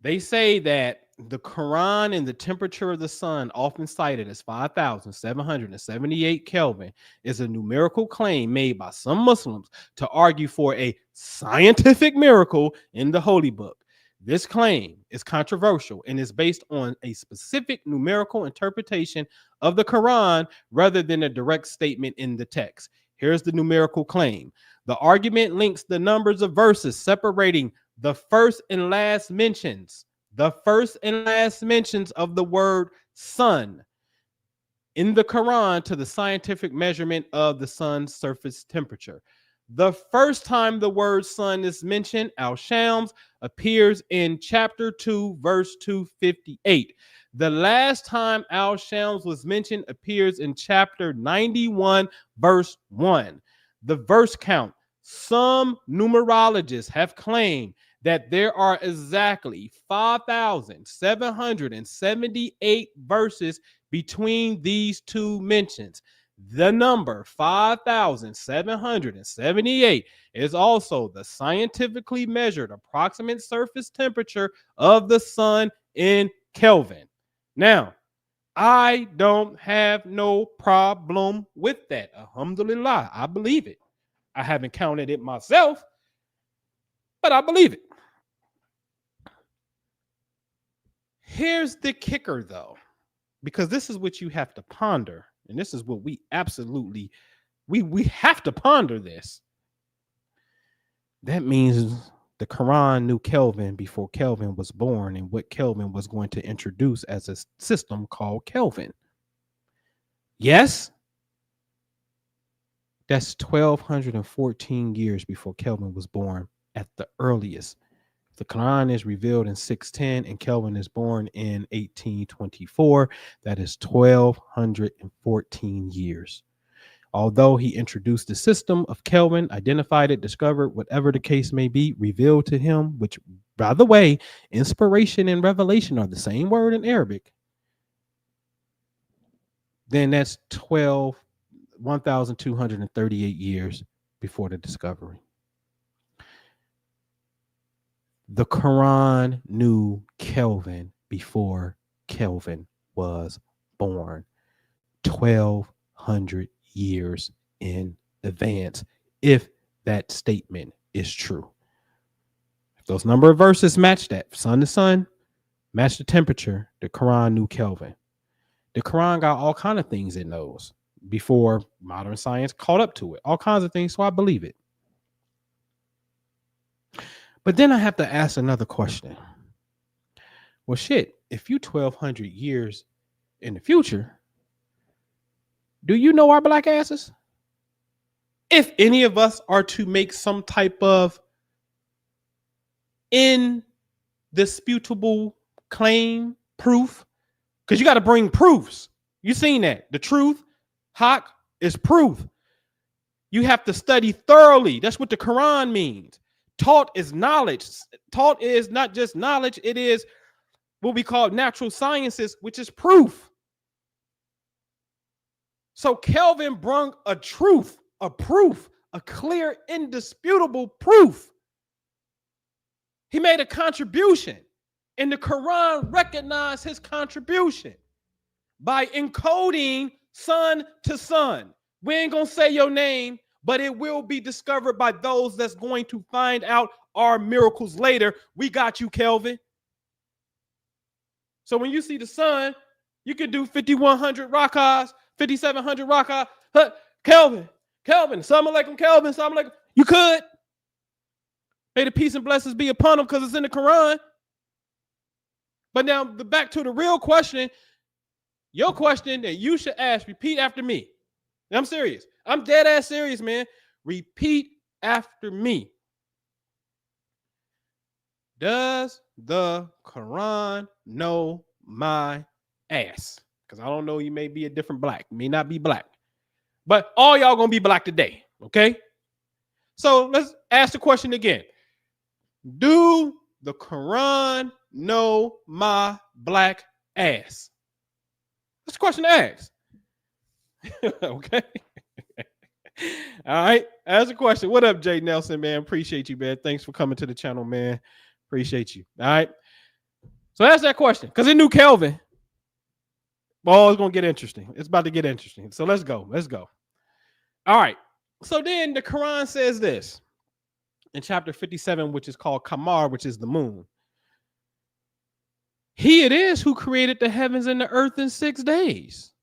They say that the Quran and the temperature of the sun, often cited as 5,778 Kelvin, is a numerical claim made by some Muslims to argue for a scientific miracle in the Holy Book. This claim is controversial and is based on a specific numerical interpretation of the Quran rather than a direct statement in the text. Here's the numerical claim. The argument links the numbers of verses separating the first and last mentions of the word sun in the Quran to the scientific measurement of the sun's surface temperature. The first time the word sun is mentioned, al-Shams, appears in chapter 2, verse 258. The last time al-Shams was mentioned appears in chapter 91, verse 1. The verse count. Some numerologists have claimed that there are exactly 5,778 verses between these two mentions. The number 5,778 is also the scientifically measured approximate surface temperature of the sun in Kelvin. Now, I don't have no problem with that. Alhamdulillah, I believe it. I haven't counted it myself, but I believe it. Here's the kicker, though, because this is what you have to ponder, and this is what we absolutely, we have to ponder this. That means the Quran knew Kelvin before Kelvin was born and what Kelvin was going to introduce as a system called Kelvin. Yes, that's 1,214 years before Kelvin was born at the earliest. The Quran is revealed in 610 and Kelvin is born in 1824. That is 1,214 years. Although he introduced the system of Kelvin, identified it, discovered whatever the case may be, revealed to him, which, by the way, inspiration and revelation are the same word in Arabic, then that's 1,238 years before the discovery. The Quran knew Kelvin before Kelvin was born. 1,200 years in advance, if that statement is true. If those number of verses match that, sun to sun, match the temperature, the Quran knew Kelvin. The Quran got all kinds of things it knows before modern science caught up to it. All kinds of things, so I believe it. But then I have to ask another question. Well, shit, if you 1,200 years in the future, do you know our black asses? If any of us are to make some type of indisputable claim, proof, because you got to bring proofs. You seen that. The truth, haq, is proof. You have to study thoroughly. That's what the Quran means. Taught is knowledge. Taught is not just knowledge. It is what we call natural sciences, which is proof. So Kelvin brung a truth, a proof, a clear, indisputable proof. He made a contribution, and the Quran recognized his contribution by encoding sun to sun. We ain't gonna say your name, but it will be discovered by those that's going to find out our miracles later. We got you, Kelvin. So when you see the sun, you can do 5,100 rakahs, 5,700 rakah. Kelvin, Assalamu alaikum, Kelvin, Assalamu alaikum. You could. May the peace and blessings be upon him because it's in the Quran. But now back to the real question. Your question that you should ask, repeat after me. I'm serious. I'm dead ass serious, man. Repeat after me. Does the Quran know my ass? Because I don't know, you may be a different black, may not be black. But all y'all gonna be black today, okay? So let's ask the question again. Do the Quran know my black ass? That's the question to ask. Okay. All right. Ask a question. What up, Jay Nelson, man? Appreciate you, man. Thanks for coming to the channel, man. Appreciate you. All right. So ask that question because it knew Kelvin. Oh, it's going to get interesting. It's about to get interesting. So let's go. Let's go. All right. So then the Quran says this in chapter 57, which is called Qamar, which is the moon. He it is who created the heavens and the earth in 6 days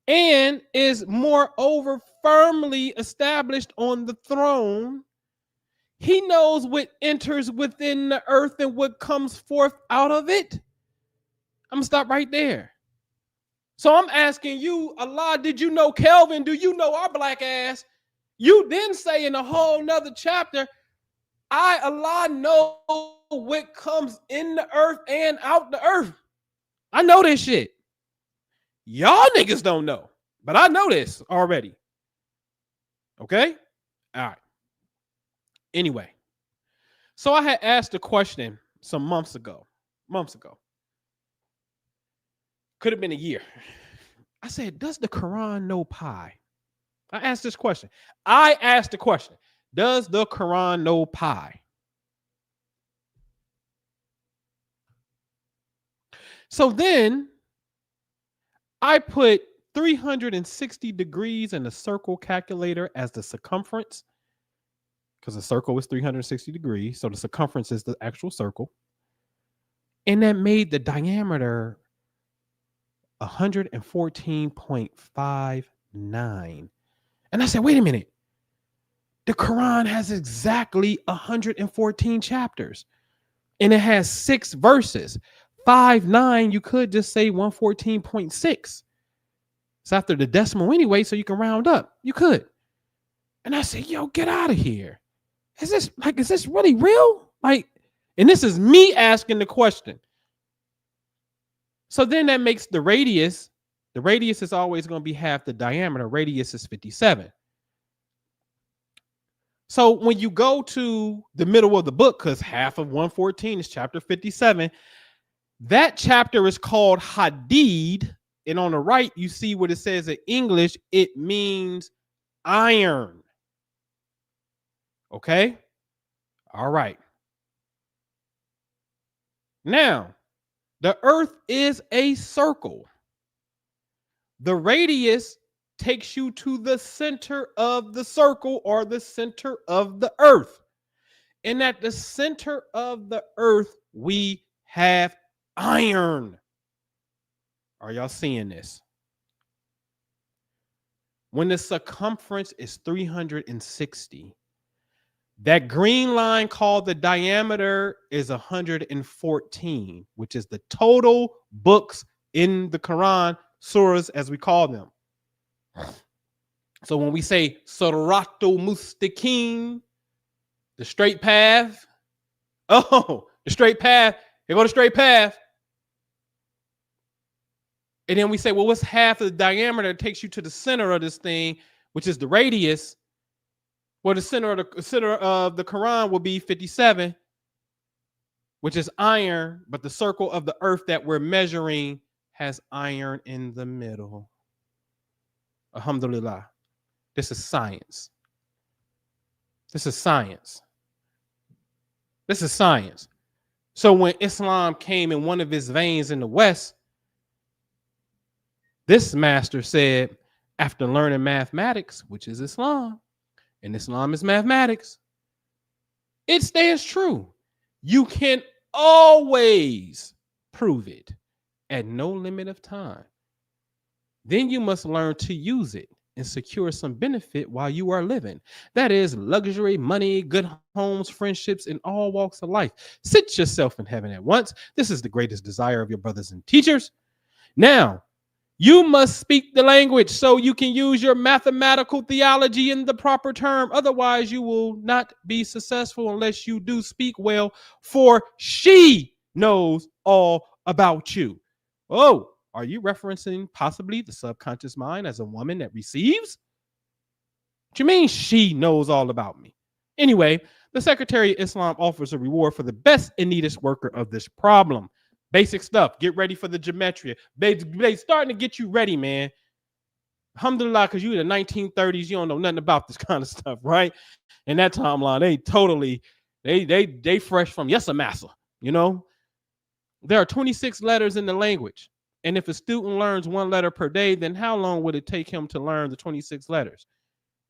and is moreover firmly established on the throne. He knows what enters within the earth and what comes forth out of it. I'm going to stop right there. So I'm asking you, Allah, did you know Kelvin? Do you know our black ass? You then say in a whole nother chapter, I, Allah, know what comes in the earth and out the earth. I know this shit. Y'all niggas don't know, but I know this already. Okay? All right. Anyway, so I had asked a question some months ago. Could have been a year. I said, does the Quran know pi? I asked this question. Does the Quran know pi? So then I put 360 degrees in the circle calculator as the circumference, because the circle is 360 degrees. So the circumference is the actual circle. And that made the diameter 114.59. And I said, wait a minute. The Quran has exactly 114 chapters, and it has 6 verses. 5-9, you could just say 114.6. It's after the decimal anyway, so you can round up. You could. And I said, yo, get out of here. Is this really real? Like, and this is me asking the question. So then that makes the radius is always going to be half the diameter. Radius is 57. So when you go to the middle of the book, because half of 114 is chapter 57, that chapter is called Hadid. And on the right, you see what it says in English. It means iron. Okay? All right. Now, the earth is a circle. The radius takes you to the center of the circle or the center of the earth. And at the center of the earth, we have iron. Are y'all seeing this? When the circumference is 360, that green line called the diameter is 114, which is the total books in the Quran, surahs as we call them. So when we say Siratul Mustaqim, the straight path, the straight path, here go the straight path. And then we say, well, what's half of the diameter that takes you to the center of this thing, which is the radius? Well, the center of the Quran will be 57, which is iron, but the circle of the earth that we're measuring has iron in the middle. Alhamdulillah. This is science. This is science. This is science. So when Islam came in one of its veins in the West, this master said, after learning mathematics, which is Islam, and Islam is mathematics, it stands true. You can always prove it at no limit of time. Then you must learn to use it and secure some benefit while you are living. That is luxury, money, good homes, friendships, in all walks of life. Sit yourself in heaven at once. This is the greatest desire of your brothers and teachers. Now, you must speak the language so you can use your mathematical theology in the proper term. Otherwise, you will not be successful unless you do speak well, for she knows all about you. Oh, are you referencing possibly the subconscious mind as a woman that receives? What you mean she knows all about me? Anyway, the Secretary of Islam offers a reward for the best and neatest worker of this problem. Basic stuff. Get ready for the gematria. They starting to get you ready, man. Alhamdulillah, because you in the 1930s, you don't know nothing about this kind of stuff, right? In that timeline, they fresh from massa, you know? There are 26 letters in the language. And if a student learns 1 letter per day, then how long would it take him to learn the 26 letters?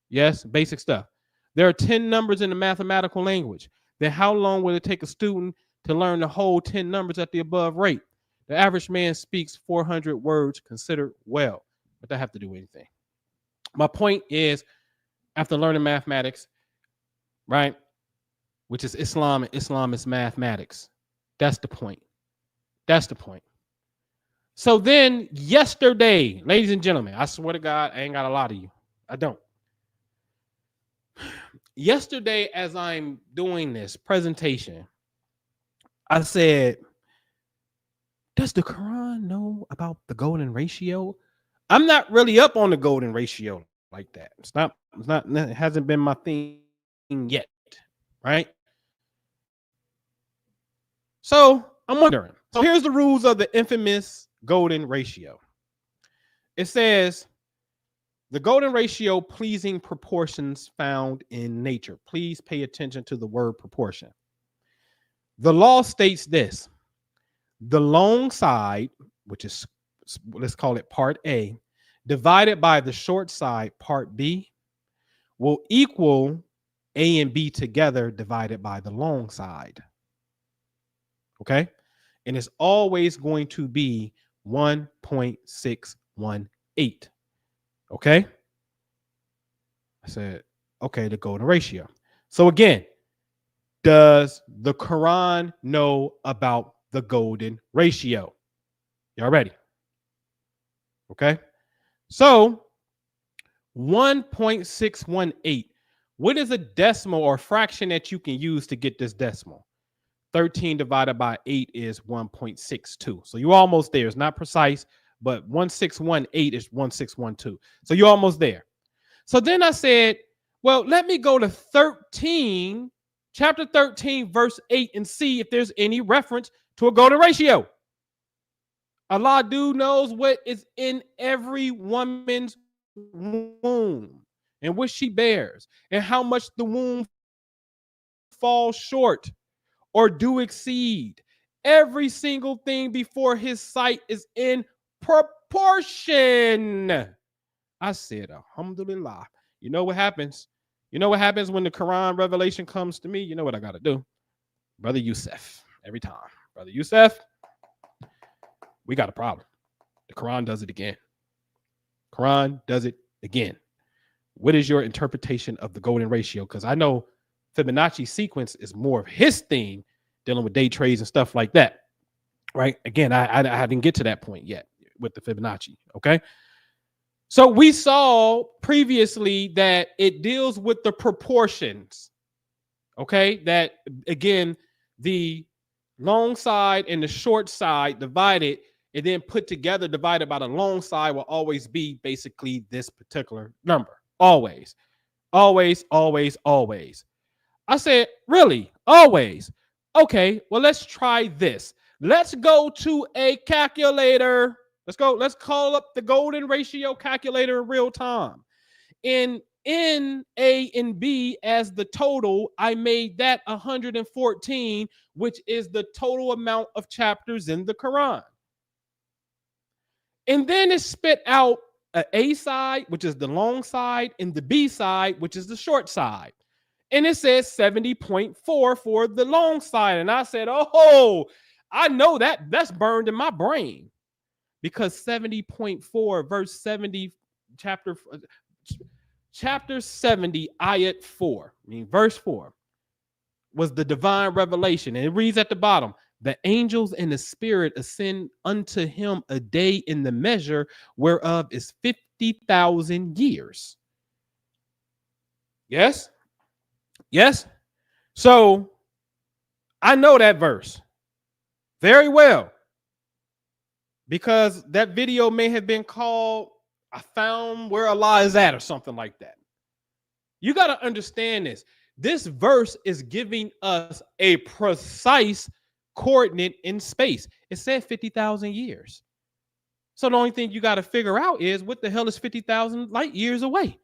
Yes, basic stuff. There are 10 numbers in the mathematical language. Then how long would it take a student to learn the whole 10 numbers at the above rate? The average man speaks 400 words considered well. But that have to do with anything. My point is, after learning mathematics, right, which is Islam, and Islam is mathematics. That's the point. That's the point. So then yesterday, ladies and gentlemen, I swear to God, I ain't got a lot of you. I don't. Yesterday, as I'm doing this presentation, I said, does the Quran know about the golden ratio? I'm not really up on the golden ratio like that. It hasn't been my thing yet, right? So I'm wondering. So here's the rules of the infamous golden ratio. It says the golden ratio, pleasing proportions found in nature. Please pay attention to the word proportion. The law states this: the long side, which is, let's call it part A, divided by the short side, part B, will equal A and B together divided by the long side. Okay? And it's always going to be 1.618. Okay? I said, Okay, the golden ratio. So again, does the Quran know about the golden ratio? Y'all ready? Okay. So 1.618. What is a decimal or fraction that you can use to get this decimal? 13 divided by 8 is 1.62. So you're almost there. It's not precise, but 1618 is 1612. So you're almost there. So then I said, well, let me go to chapter 13, verse 8, and see if there's any reference to a golden ratio. Allah knows what is in every woman's womb and what she bears, and how much the womb falls short or do exceed. Every single thing before his sight is in proportion. I said, alhamdulillah. You know what happens? You know what happens when the Quran revelation comes to me? You know what I got to do? Brother Yusuf, every time. Brother Yusuf, we got a problem. The Quran does it again. Quran does it again. What is your interpretation of the golden ratio? Because I know Fibonacci sequence is more of his thing, dealing with day trades and stuff like that. Right? Again, I didn't get to that point yet with the Fibonacci. Okay. So we saw previously that it deals with the proportions. Okay. That again, the long side and the short side divided and then put together, divided by the long side, will always be basically this particular number. Always, always, always, always. I said, really? Always? Okay, well, let's try this. Let's go to a calculator. Let's go. Let's call up the golden ratio calculator in real time. In N, A, and B as the total, I made that 114, which is the total amount of chapters in the Quran. And then it spit out an A side, which is the long side, and the B side, which is the short side. And it says 70.4 for the long side. And I said, oh, I know that's burned in my brain. Because 70.4, verse 70, chapter 70, ayat 4, verse 4, was the divine revelation. And it reads at the bottom, the angels and the spirit ascend unto him a day in the measure whereof is 50,000 years. Yes? Yes? So I know that verse very well, because that video may have been called, I found where Allah is at, or something like that. You got to understand this. This verse is giving us a precise coordinate in space. It said 50,000 years. So the only thing you got to figure out is, what the hell is 50,000 light years away?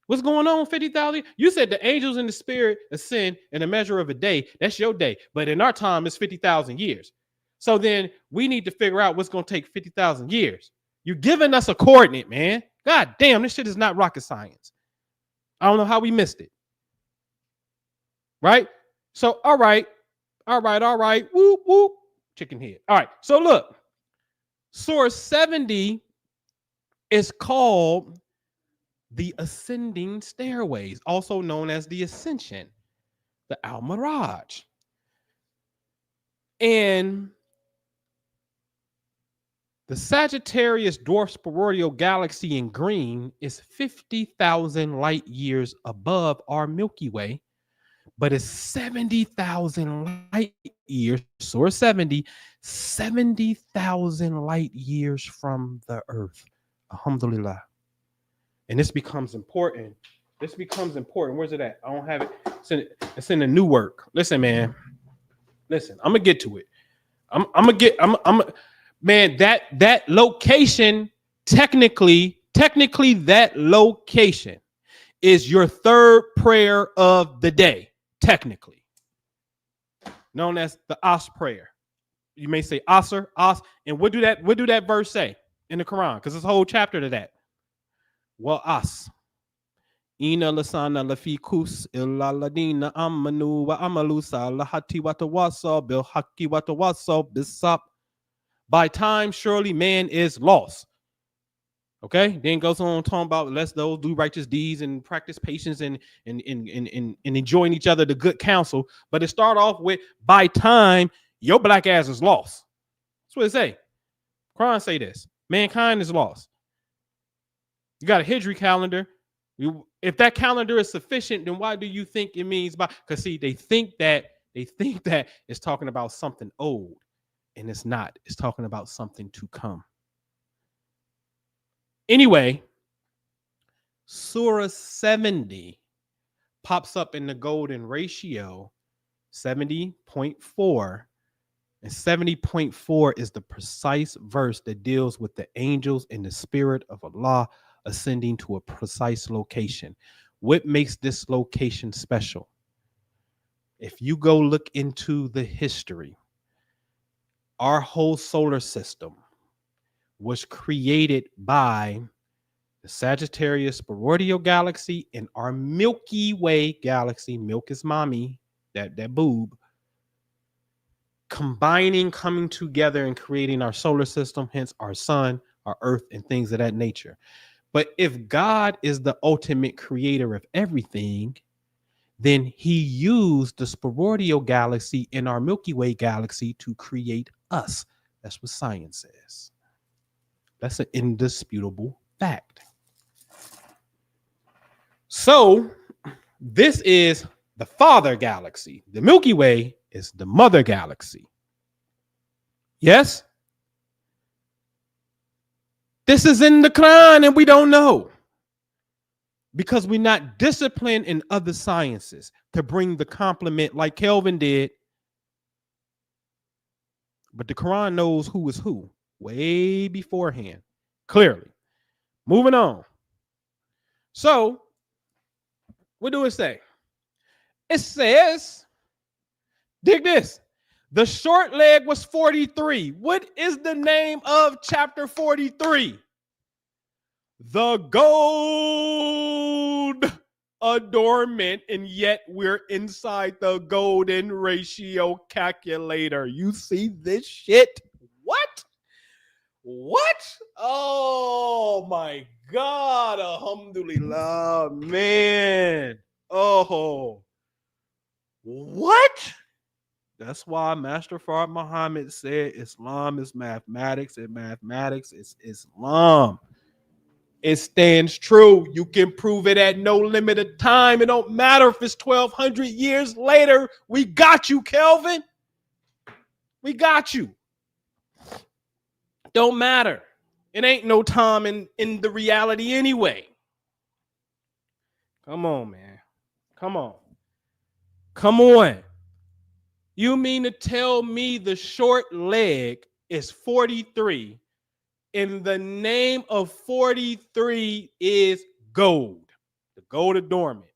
What's going on 50,000? You said the angels and the spirit ascend in a measure of a day. That's your day. But in our time, it's 50,000 years. So then we need to figure out what's going to take 50,000 years. You're giving us a coordinate, man. God damn, this shit is not rocket science. I don't know how we missed it. Right? So, all right. Whoop, whoop. Chicken head. All right. So look, source 70 is called the ascending stairways, also known as the ascension, the Al-Miraj. And the Sagittarius dwarf spheroidal galaxy in green is 50,000 light years above our Milky Way, but it's 70,000 light years, source 70,000 light years from the earth. Alhamdulillah. And this becomes important. Where's it at? I don't have it. It's in the new work. Listen, man. Listen, I'm gonna get to it. Man, that location, technically that location is your third prayer of the day, technically. Known as the As prayer. You may say Asr, As, and what do that verse say in the Quran? Because there's a whole chapter to that. Well, As. Ina lasana lafi kus illa ladina amanu wa amalu salahati wa tawassaw bil haqqi wa tawassaw bis sabr. By time, surely man is lost. Okay, then goes on talking about let's those do righteous deeds and practice patience and enjoying each other the good counsel. But it start off with by time your black ass is lost. That's what it say. Qur'an say this. Mankind is lost. You got a Hijri calendar. If that calendar is sufficient, then why do you think it means by? Because see, they think that it's talking about something old, and it's not. It's talking about something to come. Anyway, Surah 70 pops up in the golden ratio 70.4. And 70.4 is the precise verse that deals with the angels and the spirit of Allah ascending to a precise location. What makes this location special? If you go look into the history, our whole solar system was created by the Sagittarius Sporoidal galaxy and our Milky Way galaxy. Milk is mommy, that boob. Combining, coming together and creating our solar system, hence our sun, our earth, and things of that nature. But if God is the ultimate creator of everything, then he used the Sporoidal galaxy in our Milky Way galaxy to create us. That's what science says. That's an indisputable fact. So this is the father galaxy. The Milky Way is the mother galaxy. Yes? This is in the Qur'an and we don't know. Because we're not disciplined in other sciences to bring the complement like Kelvin did. But the Qur'an knows who is who way beforehand, clearly. Moving on. So, what do it say? It says, dig this. The short leg was 43. What is the name of chapter 43? The gold adornment, and yet we're inside the golden ratio calculator. You see this shit? What? Oh my God. Alhamdulillah, man. Oh. What? That's why Master Fard Muhammad said Islam is mathematics, and mathematics is Islam. It stands true. You can prove it at no limit of time. It don't matter if it's 1,200 years later. We got you, Kelvin. We got you. Don't matter. It ain't no time in the reality anyway. Come on, man. Come on. Come on. You mean to tell me the short leg is 43 and the name of 43 is gold, the gold adornment.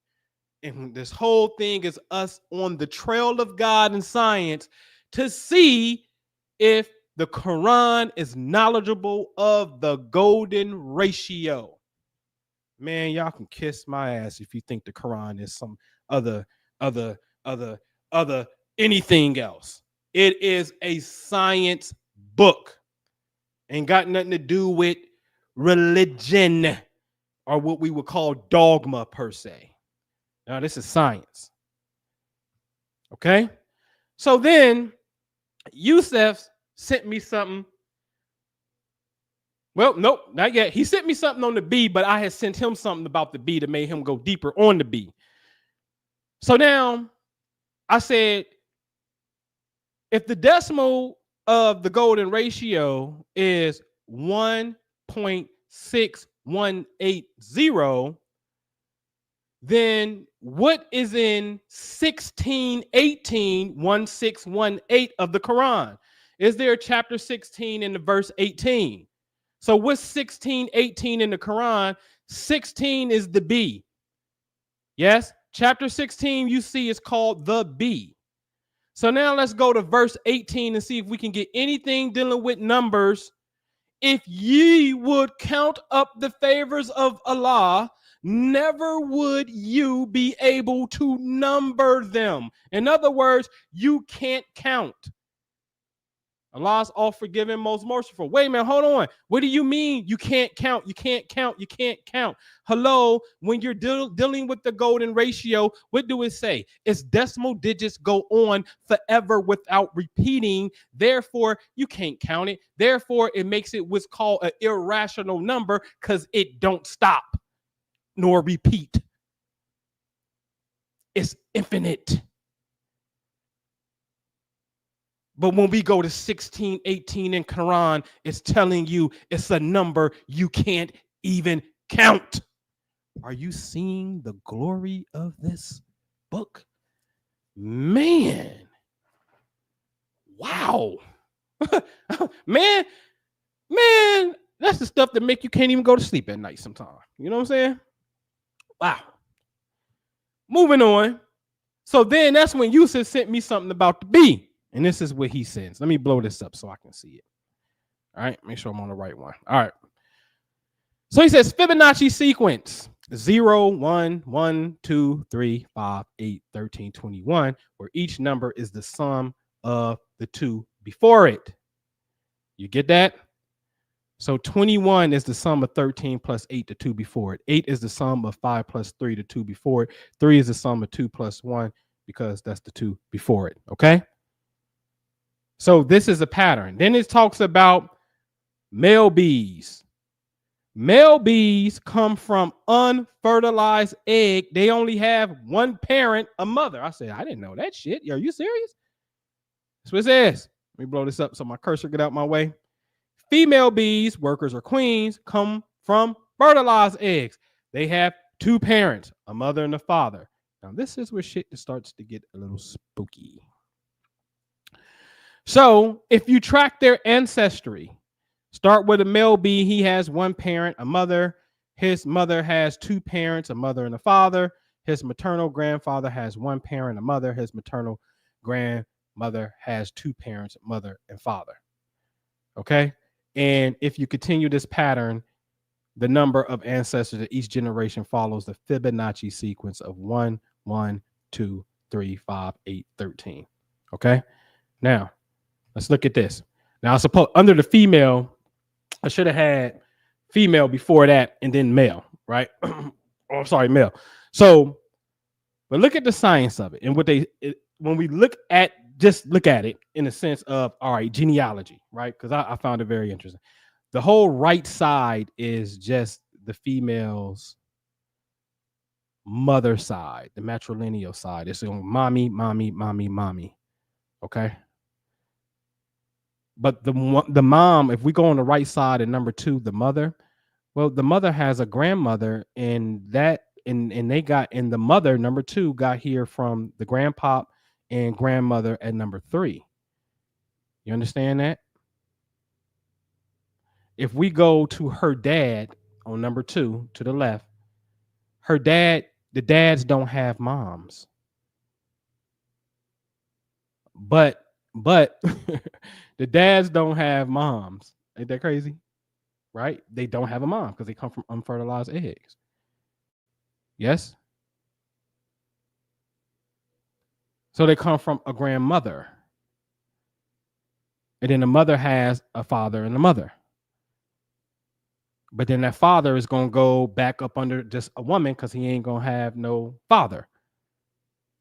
And this whole thing is us on the trail of God and science to see if the Quran is knowledgeable of the golden ratio. Man, y'all can kiss my ass if you think the Quran is some other anything else. It is a science book. Ain't got nothing to do with religion or what we would call dogma per se. Now, this is science. Okay? So then, Yusef sent me something. Well, nope, not yet. He sent me something on the B, but I had sent him something about the B that made him go deeper on the B. So now, I said, if the decimal of the golden ratio is 1.6180, then what is in 1618 of the Quran? Is there chapter 16 in the verse 18? So what's 1618 in the Quran? 16 is the B. Yes, chapter 16 you see is called the B. So now let's go to verse 18 and see if we can get anything dealing with numbers. If ye would count up the favors of Allah, never would you be able to number them. In other words, you can't count. Allah's all forgiving, most merciful. Wait a minute, hold on. What do you mean you can't count? You can't count. You can't count. Hello, when you're dealing with the golden ratio, what do it say? Its decimal digits go on forever without repeating. Therefore, you can't count it. Therefore, it makes it what's called an irrational number because it don't stop nor repeat. It's infinite. But when we go to 16, 18 in Quran, it's telling you it's a number you can't even count. Are you seeing the glory of this book? Man. Wow. man, that's the stuff that make you can't even go to sleep at night sometimes. You know what I'm saying? Wow. Moving on. So then that's when Yusuf sent me something about the bee. And this is what he sends. Let me blow this up so I can see it. All right. Make sure I'm on the right one. All right. So he says Fibonacci sequence 0, 1, 1, 2, 3, 5, 8, 13, 21, where each number is the sum of the two before it. You get that? So 21 is the sum of 13 plus 8, the two before it. 8 is the sum of 5 plus 3, the two before it. 3 is the sum of 2 plus 1 because that's the two before it. Okay? So this is a pattern. Then it talks about male bees. Male bees come from unfertilized egg. They only have one parent, a mother. I said, I didn't know that shit. Are you serious? That's what it says. Let me blow this up so my cursor get out my way. Female bees, workers or queens, come from fertilized eggs. They have two parents, a mother and a father. Now this is where shit starts to get a little spooky. So if you track their ancestry, start with a male bee. He has one parent, a mother. His mother has two parents, a mother and a father. His maternal grandfather has one parent, a mother. His maternal grandmother has two parents, mother and father. Okay. And if you continue this pattern, the number of ancestors that each generation follows the Fibonacci sequence of 1, 1, 2, 3, 5, 8, 13. Okay. Now, let's look at this. Now, I suppose under the female, I should have had female before that and then male, right? Oh, sorry, male. So, but look at the science of it and when we look at it in the sense of, all right, genealogy, right? Because I found it very interesting. The whole right side is just the female's mother side, the matrilineal side. It's on mommy, mommy, mommy, mommy. Okay. But the mom, if we go on the right side and number 2, the mother, well, the mother has a grandmother, and the mother, number 2, got here from the grandpop and grandmother at number 3. You understand that? If we go to her dad on number 2 to the left, the dads don't have moms. But the dads don't have moms. Ain't that crazy? Right? They don't have a mom because they come from unfertilized eggs. Yes? So they come from a grandmother. And then the mother has a father and a mother. But then that father is going to go back up under just a woman because he ain't going to have no father.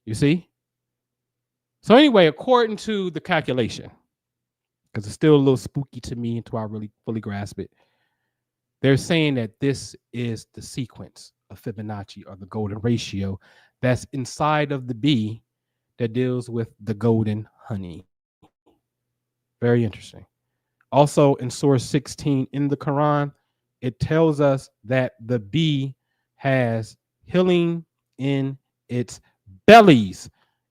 You see? So anyway, according to the calculation, because it's still a little spooky to me until I really fully grasp it, they're saying that this is the sequence of Fibonacci, or the golden ratio, that's inside of the bee that deals with the golden honey. Very interesting. Also in Surah 16 in the Quran, it tells us that the bee has healing in its bellies,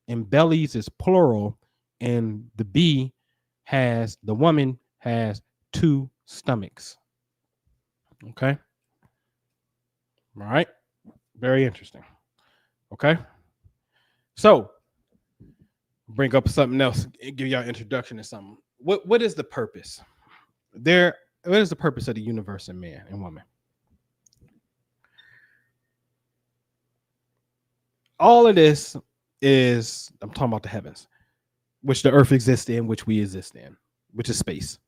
and bellies is plural, and the woman has 2 stomachs. Okay. All right. Very interesting. Okay. So bring up something else, give y'all an introduction to something. What is the purpose? What is the purpose of the universe and man and woman? All of this is, I'm talking about the heavens, which the earth exists in, which we exist in. which is space.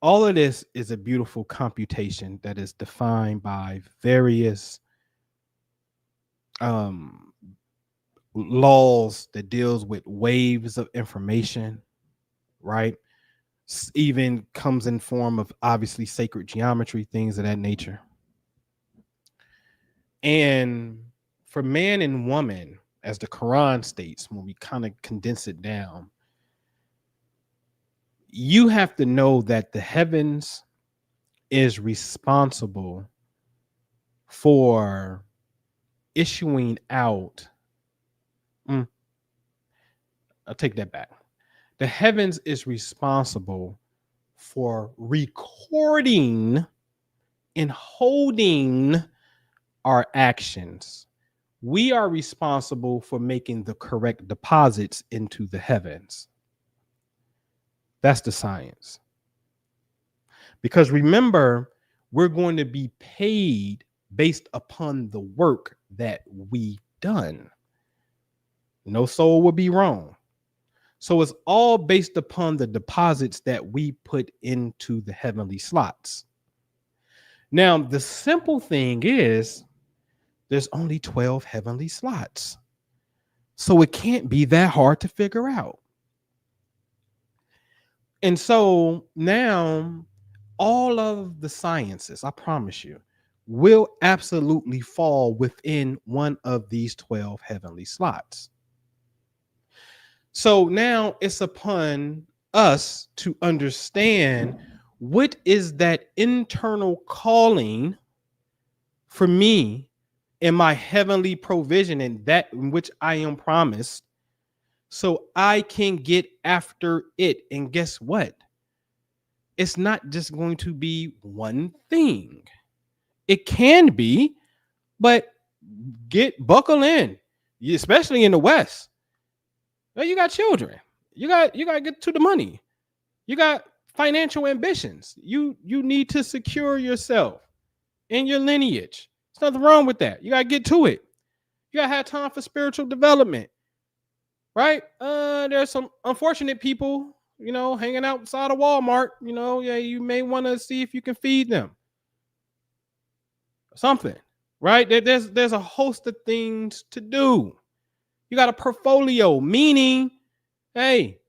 All of this is a beautiful computation that is defined by various laws that deals with waves of information, right? Even comes in form of obviously sacred geometry, things of that nature. And for man and woman, as the Quran states, when we kind of condense it down, you have to know that the heavens is responsible for issuing out. I'll take that back. The heavens is responsible for recording and holding our actions. We are responsible for making the correct deposits into the heavens. That's the science. Because remember, we're going to be paid based upon the work that we done. No soul will be wrong. So it's all based upon the deposits that we put into the heavenly slots. Now, the simple thing is there's only 12 heavenly slots. So it can't be that hard to figure out. And so now all of the sciences, I promise you, will absolutely fall within one of these 12 heavenly slots. So now it's upon us to understand what is that internal calling for me in my heavenly provision and that in which I am promised, so I can get after it. And guess what? It's not just going to be one thing. It can be, but buckle in, especially in the West. Well, you got children. You got to get to the money. You got financial ambitions. You need to secure yourself and your lineage. There's nothing wrong with that. You got to get to it. You got to have time for spiritual development, right? There's some unfortunate people, hanging outside of Walmart. You may want to see if you can feed them something, right? There's a host of things to do. You got a portfolio, meaning, hey,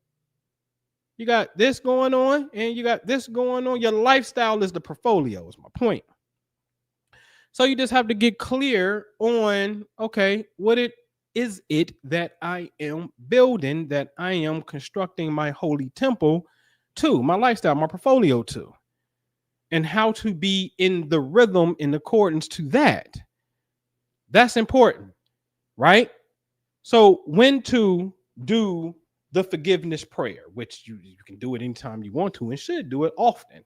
you got this going on and you got this going on. Your lifestyle is the portfolio, is my point. So you just have to get clear on, okay, what is it that I am building, that I am constructing my holy temple to, my lifestyle, my portfolio to, and how to be in the rhythm in accordance to that. That's important, right? So when to do the forgiveness prayer, which you can do it anytime you want to and should do it often. I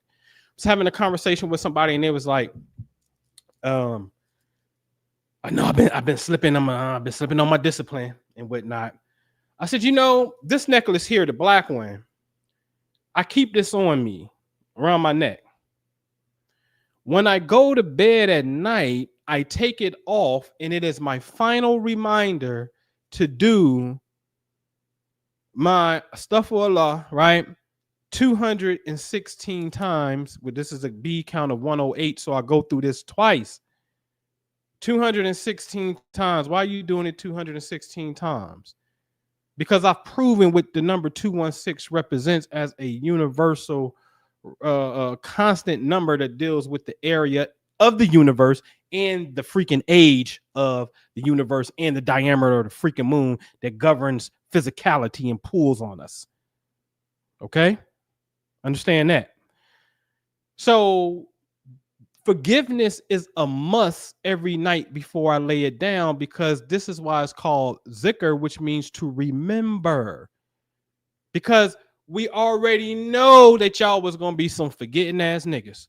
was having a conversation with somebody and it was like, I know I've been slipping on my discipline and whatnot. I said, this necklace here, the black one, I keep this on me around my neck. When I go to bed at night, I take it off and it is my final reminder to do my astaghfirullah, right? 216 times. But this is a B count of 108, so I go through this twice. 216 times. Why are you doing it 216 times? Because I've proven what the number 216 represents as a universal constant number that deals with the area of the universe and the freaking age of the universe and the diameter of the freaking moon that governs physicality and pulls on us. Okay? Understand that. So forgiveness is a must every night before I lay it down, because this is why it's called zikr, which means to remember. Because we already know that y'all was going to be some forgetting ass niggas.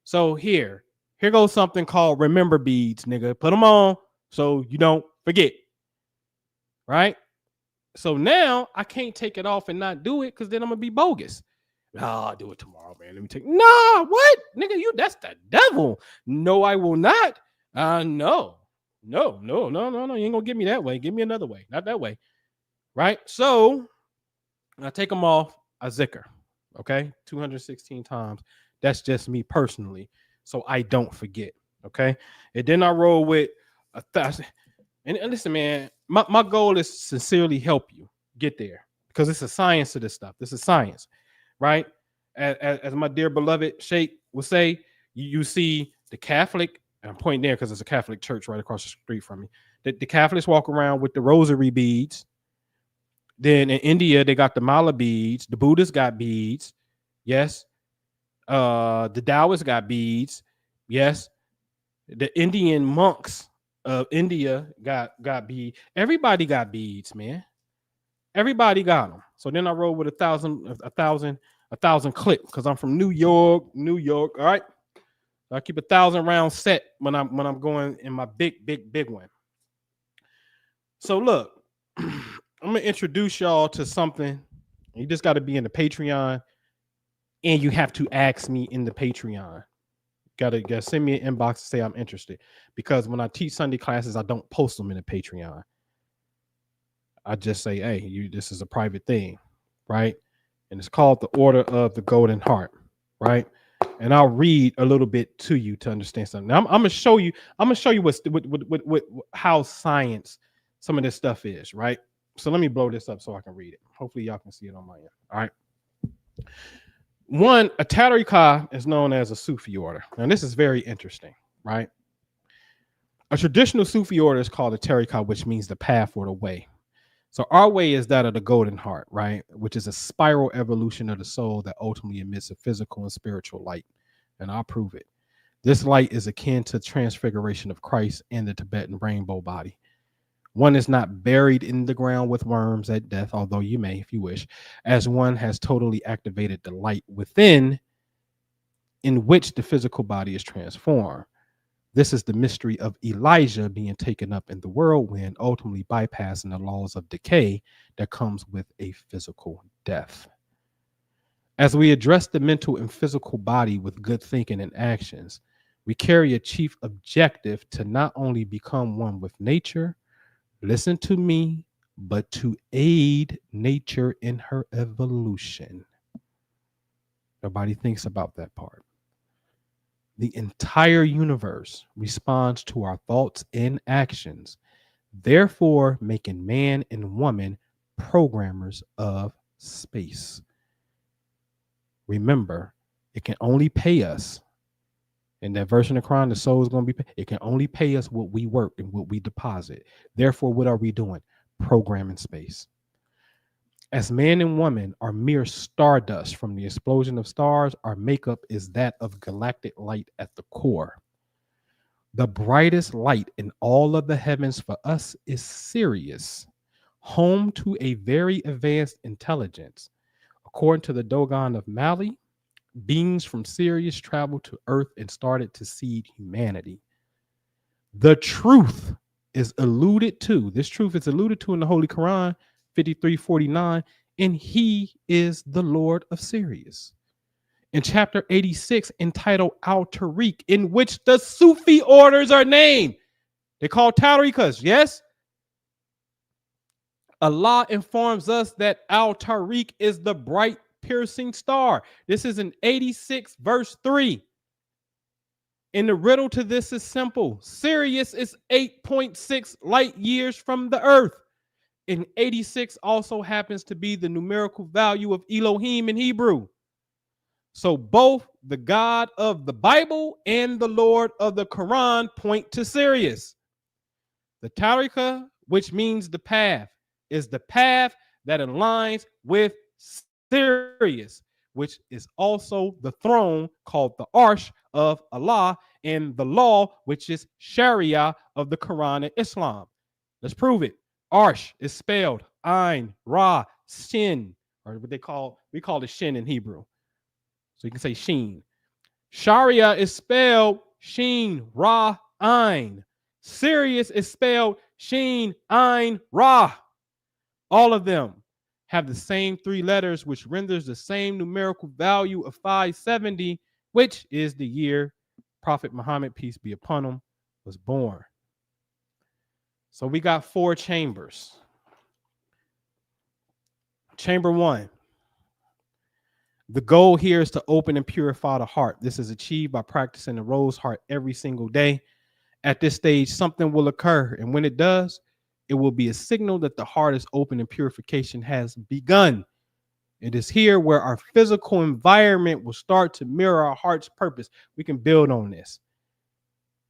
So here goes something called remember beads, nigga. Put them on so you don't forget. Right? So now I can't take it off and not do it because then I'm going to be bogus. I'll do it tomorrow, man. Let me take. Nah, what? Nigga, that's the devil. No, I will not. No. You ain't going to get me that way. Give me another way. Not that way. Right? So I take them off. I zikr. Okay, 216 times. That's just me personally, so I don't forget. Okay, and then I roll with 1,000. And listen, man, my goal is to sincerely help you get there because it's a science to this stuff. This is science, right? As my dear beloved Sheikh would say, you see the Catholic, and I'm pointing there because it's a Catholic church right across the street from me. The Catholics walk around with the rosary beads. Then in India, they got the mala beads. The Buddhists got beads. Yes. The Taoists got beads. Yes. The Indian monks of India got beads. Everybody got beads, man. Everybody got them. So then I roll with a thousand clip because I'm from New York. All right. I keep 1,000 rounds set when I'm going in my big one. So look, I'm gonna introduce y'all to something. You just got to be in the Patreon, and you have to ask me in the Patreon. Gotta send me an inbox to say I'm interested, because when I teach Sunday classes, I don't post them in the Patreon. I just say, hey, this is a private thing, right? And it's called the Order of the Golden Heart, right? And I'll read a little bit to you to understand something. Now, I'm gonna show you what how science some of this stuff is, right? So let me blow this up so I can read it. Hopefully, y'all can see it on my end. All right. One, a tariqah is known as a Sufi order. And this is very interesting, right? A traditional Sufi order is called a tariqah, which means the path or the way. So our way is that of the golden heart, right? Which is a spiral evolution of the soul that ultimately emits a physical and spiritual light. And I'll prove it. This light is akin to transfiguration of Christ and the Tibetan rainbow body. One is not buried in the ground with worms at death, although you may, if you wish, as one has totally activated the light within, in which the physical body is transformed. This is the mystery of Elijah being taken up in the whirlwind, ultimately bypassing the laws of decay that comes with a physical death. As we address the mental and physical body with good thinking and actions, we carry a chief objective to not only become one with nature, listen to me, but to aid nature in her evolution. Nobody thinks about that part. The entire universe responds to our thoughts and actions, therefore making man and woman programmers of space. Remember, it can only pay us. In that verse in the Quran, the soul is going to be, it can only pay us what we work and what we deposit. Therefore, what are we doing? Programming space. As man and woman are mere stardust from the explosion of stars, our makeup is that of galactic light at the core. The brightest light in all of the heavens for us is Sirius, home to a very advanced intelligence. According to the Dogon of Mali, beings from Sirius traveled to Earth and started to seed humanity. The truth is alluded to. This truth is alluded to in the Holy Quran, 53:49, and he is the Lord of Sirius. In chapter 86, entitled Al Tariq, in which the Sufi orders are named. They call tariqas, yes? Allah informs us that Al Tariq is the bright, piercing star. This is in 86, verse 3. And the riddle to this is simple. Sirius is 8.6 light years from the earth. And 86 also happens to be the numerical value of Elohim in Hebrew. So both the God of the Bible and the Lord of the Quran point to Sirius. The Tariqah, which means the path, is the path that aligns with Sirius, which is also the throne called the Arsh of Allah, and the law, which is Sharia of the Quran and Islam. Let's prove it. Arsh is spelled Ain, Ra, Shin, or what we call it Shin in Hebrew. So you can say Sheen. Sharia is spelled Sheen, Ra, Ain. Sirius is spelled Sheen, Ain, Ra. All of them have the same three letters, which renders the same numerical value of 570, which is the year Prophet Muhammad, peace be upon him, was born. So we got 4 chambers. Chamber 1. The goal here is to open and purify the heart. This is achieved by practicing the rose heart every single day. At this stage, something will occur. And when it does, it will be a signal that the heart is open and purification has begun. It is here where our physical environment will start to mirror our heart's purpose. We can build on this.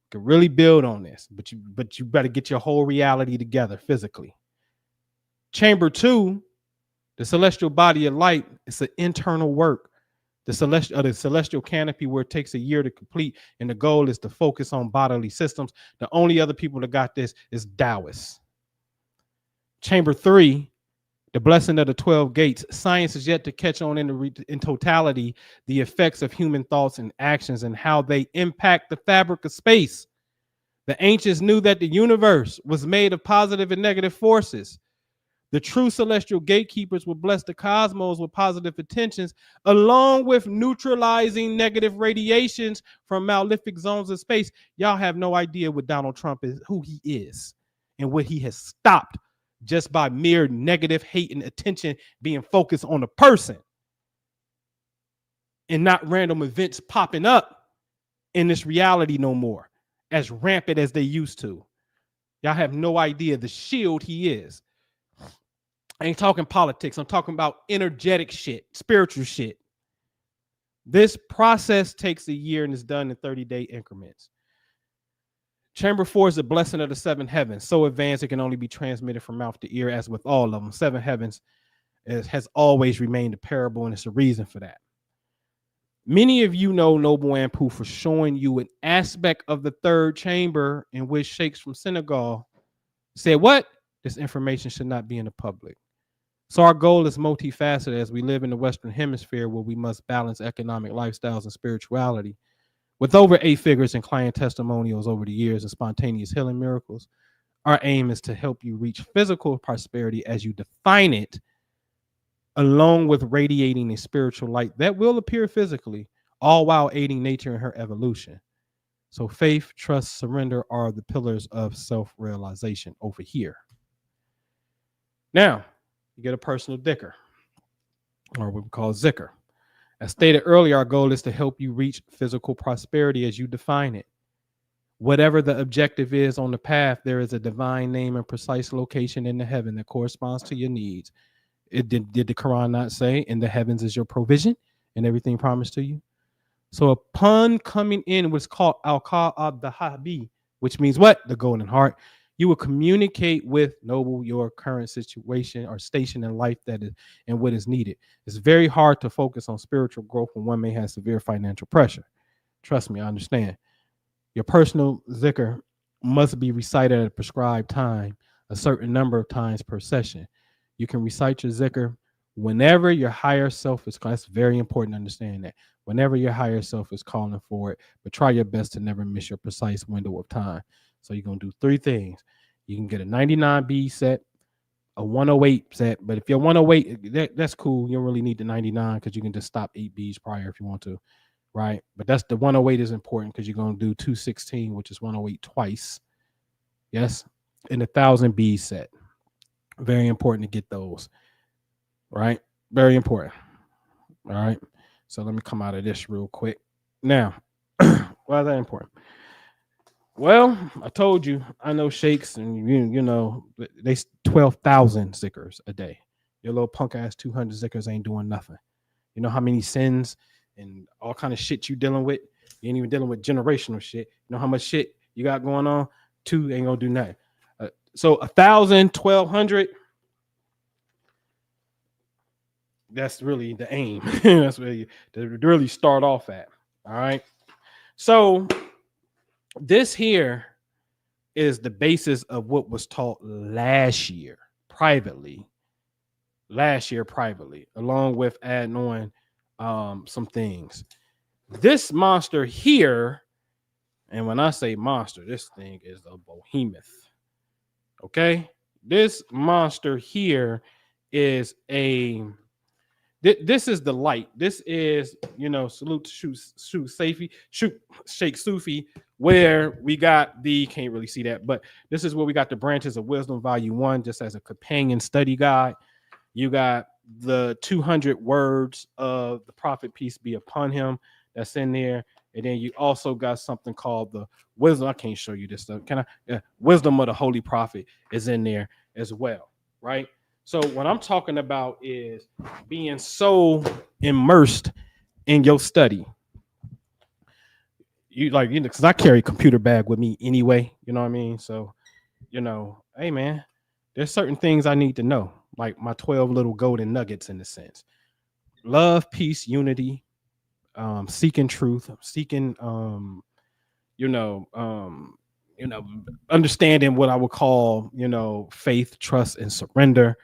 We can really build on this, but you better get your whole reality together physically. Chamber 2, the celestial body of light, it's an internal work. The celestial canopy, where it takes a year to complete, and the goal is to focus on bodily systems. The only other people that got this is Taoists. Chamber 3, the blessing of the 12 gates. Science is yet to catch on in totality the effects of human thoughts and actions and how they impact the fabric of space. The ancients knew that the universe was made of positive and negative forces. The true celestial gatekeepers will bless the cosmos with positive intentions, along with neutralizing negative radiations from malefic zones of space. Y'all have no idea what Donald Trump is, who he is, and what he has stopped just by mere negative hate and attention being focused on a person and not random events popping up in this reality no more, as rampant as they used to. Y'all have no idea the shield he is. I ain't talking politics. I'm talking about energetic shit, spiritual shit. This process takes a year and is done in 30-day increments. Chamber 4 is the blessing of the 7 heavens. So advanced, it can only be transmitted from mouth to ear, as with all of them. 7 heavens has always remained a parable, and it's a reason for that. Many of you know Noble Anpu for showing you an aspect of the 3rd chamber in which sheikhs from Senegal said, what? This information should not be in the public. So our goal is multifaceted as we live in the Western Hemisphere, where we must balance economic lifestyles and spirituality. With over 8 figures in client testimonials over the years and spontaneous healing miracles, our aim is to help you reach physical prosperity as you define it, along with radiating a spiritual light that will appear physically, all while aiding nature in her evolution. So faith, trust, surrender are the pillars of self-realization over here. Now, you get a personal dhikr, or what we call zikr. As stated earlier, our goal is to help you reach physical prosperity as you define it. Whatever the objective is on the path, there is a divine name and precise location in the heaven that corresponds to your needs. Did the Qur'an not say, in the heavens is your provision and everything promised to you? So upon coming in what's called al-Ka ad-Dahabi, which means what? The golden heart. You will communicate with Noble your current situation or station in life that is and what is needed. It's very hard to focus on spiritual growth when one may have severe financial pressure. Trust me, I understand. Your personal zikr must be recited at a prescribed time, a certain number of times per session. You can recite your zikr whenever your higher self is calling. That's very important to understand that. Whenever your higher self is calling for it, but try your best to never miss your precise window of time. So you're going to do 3 things. You can get a 99 B set, a 108 set, but if you're 108, that's cool. You don't really need the 99 because you can just stop 8 Bs prior if you want to, right? But that's the 108 is important because you're going to do 216, which is 108 twice. Yes, and a 1000 B set. Very important to get those, right? Very important. All right. So let me come out of this real quick. Now, why is that important? Well, I told you, I know sheikhs, and you know, they 12,000 zikrs a day. Your little punk ass 200 zikrs ain't doing nothing. You know how many sins and all kind of shit you dealing with? You ain't even dealing with generational shit. You know how much shit you got going on? 2 ain't gonna do nothing. So 1,000, 1,200. That's really the aim. That's where you to really start off at. All right. So this here is the basis of what was taught last year privately, along with adding on some things. This monster here, and when I say monster, this thing is a behemoth. Okay, this monster here is this is the light. This is, salute to Sheikh Sufi, where we got can't really see that, but this is where we got the branches of wisdom, volume 1, just as a companion study guide. You got the 200 words of the prophet, peace be upon him, that's in there. And then you also got something called the wisdom. I can't show you this stuff. Can I? Wisdom of the holy prophet is in there as well, right? So what I'm talking about is being so immersed in your study. You like, because I carry a computer bag with me anyway. You know what I mean? So, hey man, there's certain things I need to know, like my 12 little golden nuggets in a sense. Love, peace, unity, seeking truth, seeking you know, um, understanding what I would call, faith, trust, and surrender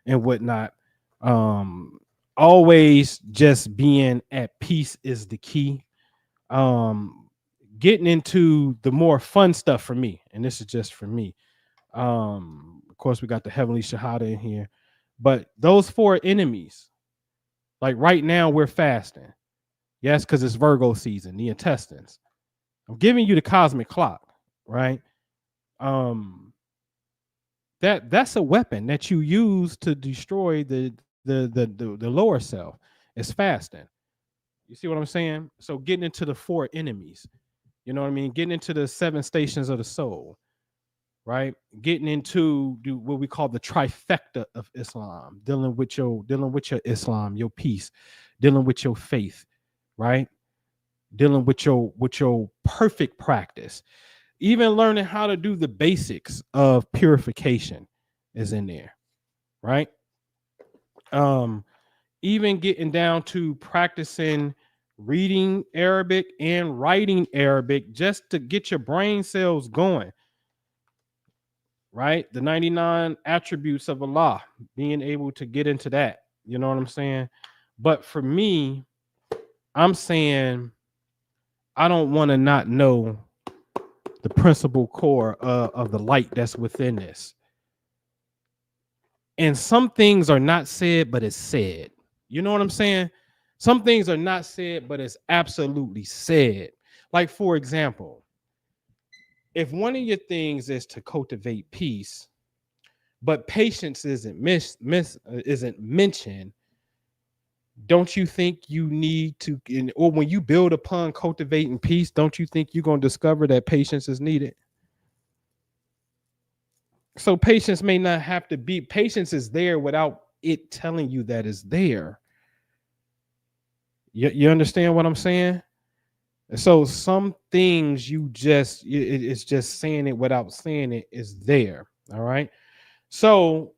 and whatnot. Um, Always just being at peace is the key. Um, Getting into the more fun stuff for me, and this is just for me. Of course, we got the heavenly shahada in here, but those four enemies, like right now, we're fasting. Yes, because it's Virgo season, the intestines. I'm giving you the cosmic clock, right? Um, that's a weapon that you use to destroy the lower self. It's fasting. You see what I'm saying? So getting into the four enemies, you know what I mean? Getting into the seven stations of the soul, right? Getting into what we call the trifecta of Islam, dealing with your Islam, your peace, dealing with your faith, right? Dealing with your perfect practice. Even learning how to do the basics of purification is in there, right? Um, Even getting down to practicing reading Arabic and writing Arabic just to get your brain cells going, right? The 99 attributes of Allah, being able to get into that. You know what I'm saying? But for me, I'm saying I don't want to not know the principal core of the light that's within this. And some things are not said, but it's said. You know what I'm saying? Some things are not said, but it's absolutely said. Like, for example, if one of your things is to cultivate peace, but patience isn't mentioned, don't you think you need to, or when you build upon cultivating peace, don't you think you're going to discover that patience is needed? So patience may not have to be, patience is there without it telling you that it's there. You understand what I'm saying? So some things it's just saying it without saying it is there. All right. So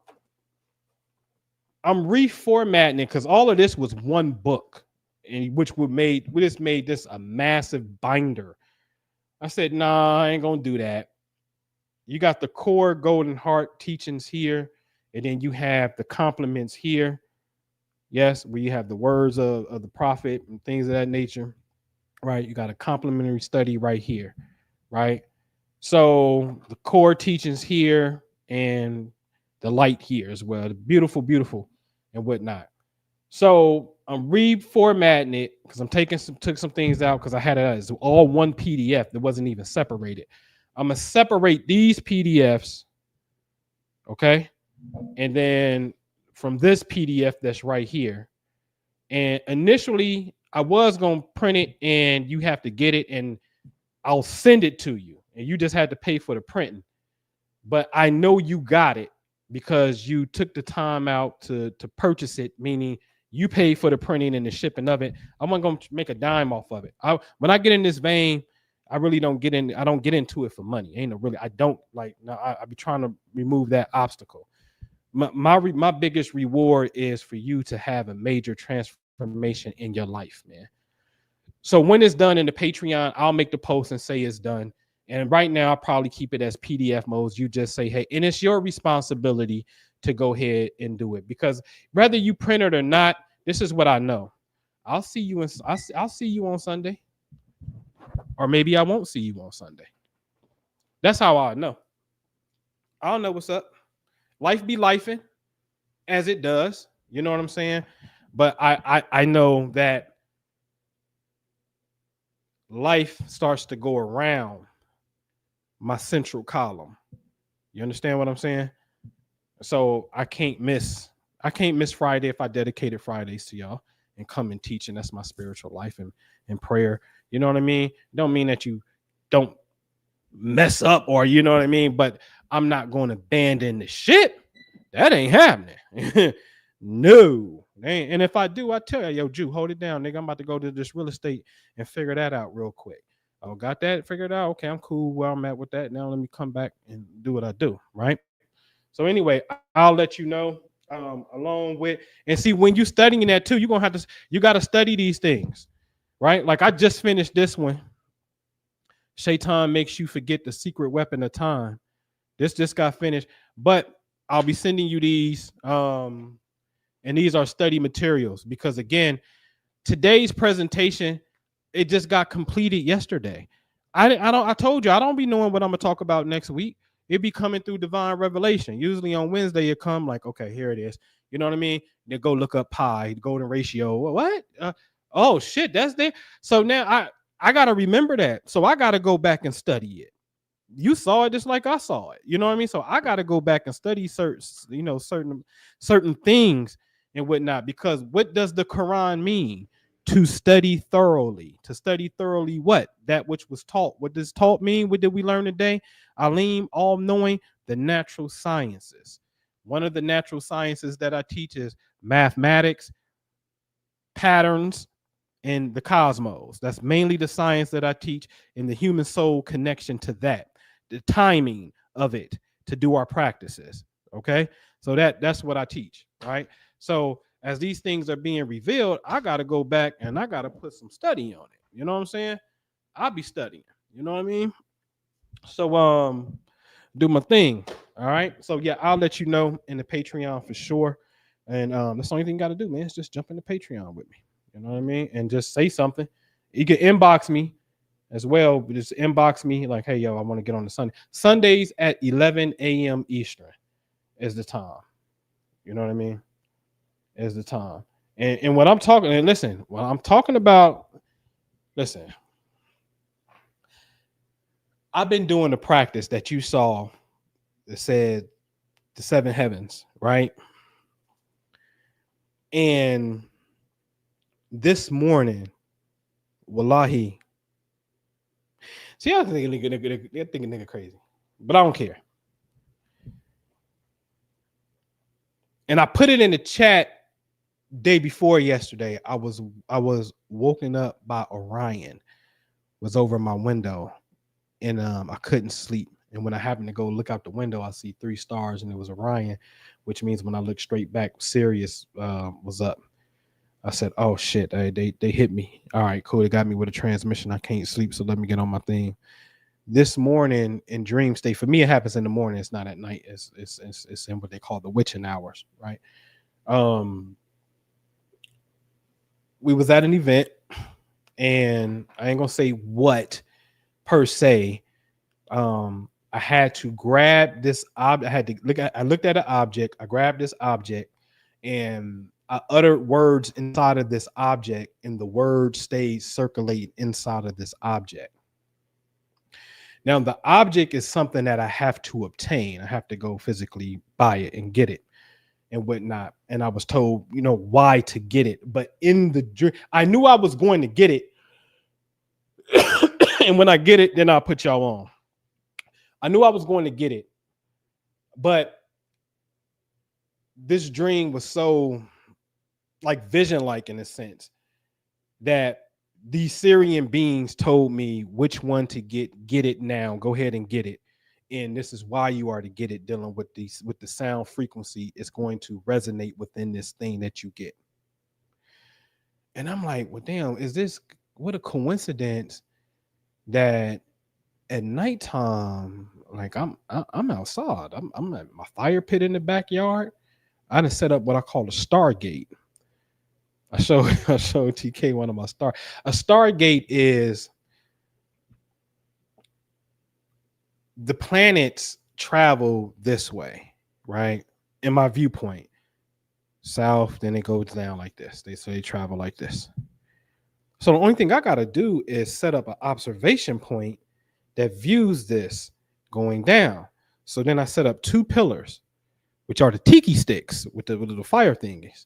I'm reformatting it because all of this was one book, and we just made this a massive binder. I said, nah, I ain't gonna do that. You got the core golden heart teachings here, and then you have the compliments here. Yes, where you have the words of the prophet and things of that nature. Right. You got a complimentary study right here. Right. So the core teachings here and the light here as well. The beautiful, beautiful and whatnot. So I'm reformatting it because I'm took some things out because I had it as all one PDF that wasn't even separated. I'm gonna separate these PDFs, okay, and then from this PDF that's right here. And initially, I was gonna print it, and you have to get it, and I'll send it to you, and you just had to pay for the printing. But I know you got it because you took the time out to purchase it, meaning you paid for the printing and the shipping of it. I'm not gonna make a dime off of it. When I get in this vein, I really don't get in. I don't get into it for money. Ain't no really. I don't like. No, I be trying to remove that obstacle. My biggest reward is for you to have a major transformation in your life, man. So when it's done in the Patreon, I'll make the post and say it's done. And right now, I'll probably keep it as PDF modes. You just say, hey, and it's your responsibility to go ahead and do it. Because whether you print it or not, this is what I know. I'll see you I'll see you on Sunday. Or maybe I won't see you on Sunday. That's how I know. I don't know what's up. Life be lifing as it does. You know what I'm saying? But I know that life starts to go around my central column. You understand what I'm saying? So I can't miss I can't miss Friday if I dedicated Fridays to y'all and come and teach, and that's my spiritual life and prayer. You know what I mean? Don't mean that you don't mess up or you know what I mean, but I'm not going to abandon the ship. That ain't happening. No. And if I do, I tell you, yo, Jew, hold it down, nigga. I'm about to go to this real estate and figure that out real quick. Oh, got that figured out? Okay, I'm cool where I'm at with that. Now let me come back and do what I do, right? So anyway, I'll let you know along with, and see, when you studying that too, you're gonna have to, you got to study these things, right? Like I just finished this one. Shaitan makes you forget the secret weapon of time. This just got finished, but I'll be sending you these, and these are study materials because again, today's presentation, it just got completed yesterday. I told you I don't be knowing what I'm gonna talk about next week. It be coming through divine revelation. Usually on Wednesday it come like, okay, here it is. You know what I mean? Then go look up pi, golden ratio. What? Oh shit, that's there. So now I gotta remember that. So I gotta go back and study it. You saw it just like I saw it. You know what I mean? So I got to go back and study certain things and whatnot. Because what does the Quran mean? To study thoroughly. To study thoroughly what? That which was taught. What does taught mean? What did we learn today? Alim, all knowing, the natural sciences. One of the natural sciences that I teach is mathematics, patterns, and the cosmos. That's mainly the science that I teach, in the human soul connection to that, the timing of it to do our practices. Okay, so that's what I teach, right? So as these things are being revealed, I got to go back and I got to put some study on it. You know what I'm saying? I'll be studying. You know what I mean? So do my thing. All right. So yeah, I'll let you know in the Patreon for sure. And that's the only thing you got to do, man. Is just jump in the Patreon with me. You know what I mean? And just say something. You can inbox me as well. But just inbox me like, hey, yo, I want to get on the Sunday. Sundays at 11 a.m. Eastern is the time. You know what I mean? Is the time. And what I'm talking, and listen, what I'm talking about, listen, I've been doing the practice that you saw that said the seven heavens, right? And this morning, wallahi, see, I think nigga crazy, but I don't care. And I put it in the chat day before yesterday. I was woken up by Orion, was over my window, and I couldn't sleep. And when I happened to go look out the window, I see 3 stars, and it was Orion, which means when I looked straight back, Sirius was up. I said, "Oh shit, they hit me. All right, cool. They got me with a transmission. I can't sleep, so let me get on my thing." This morning in dream state, for me, it happens in the morning. It's not at night. It's in what they call the witching hours, right? We was at an event, and I ain't gonna say what per se. I had to grab this object. I looked at an object. I grabbed this object, and I uttered words inside of this object, and the words stayed circulating inside of this object. Now, the object is something that I have to obtain. I have to go physically buy it and get it and whatnot. And I was told, why to get it. But in the dream, I knew I was going to get it. And when I get it, then I'll put y'all on. I knew I was going to get it. But this dream was so like vision-like in a sense that these Syrian beings told me which one to get it now. Go ahead and get it. And this is why you are to get it, dealing with the sound frequency. It's going to resonate within this thing that you get. And I'm like, well, damn, what a coincidence that at nighttime, like I'm outside. I'm at my fire pit in the backyard. I done set up what I call a Stargate. I showed TK one of my star. A Stargate is the planets travel this way, right? In my viewpoint, south, then it goes down like this. They travel like this. So the only thing I got to do is set up an observation point that views this going down. So then I set up 2 pillars. which are the tiki sticks with the little fire thingies.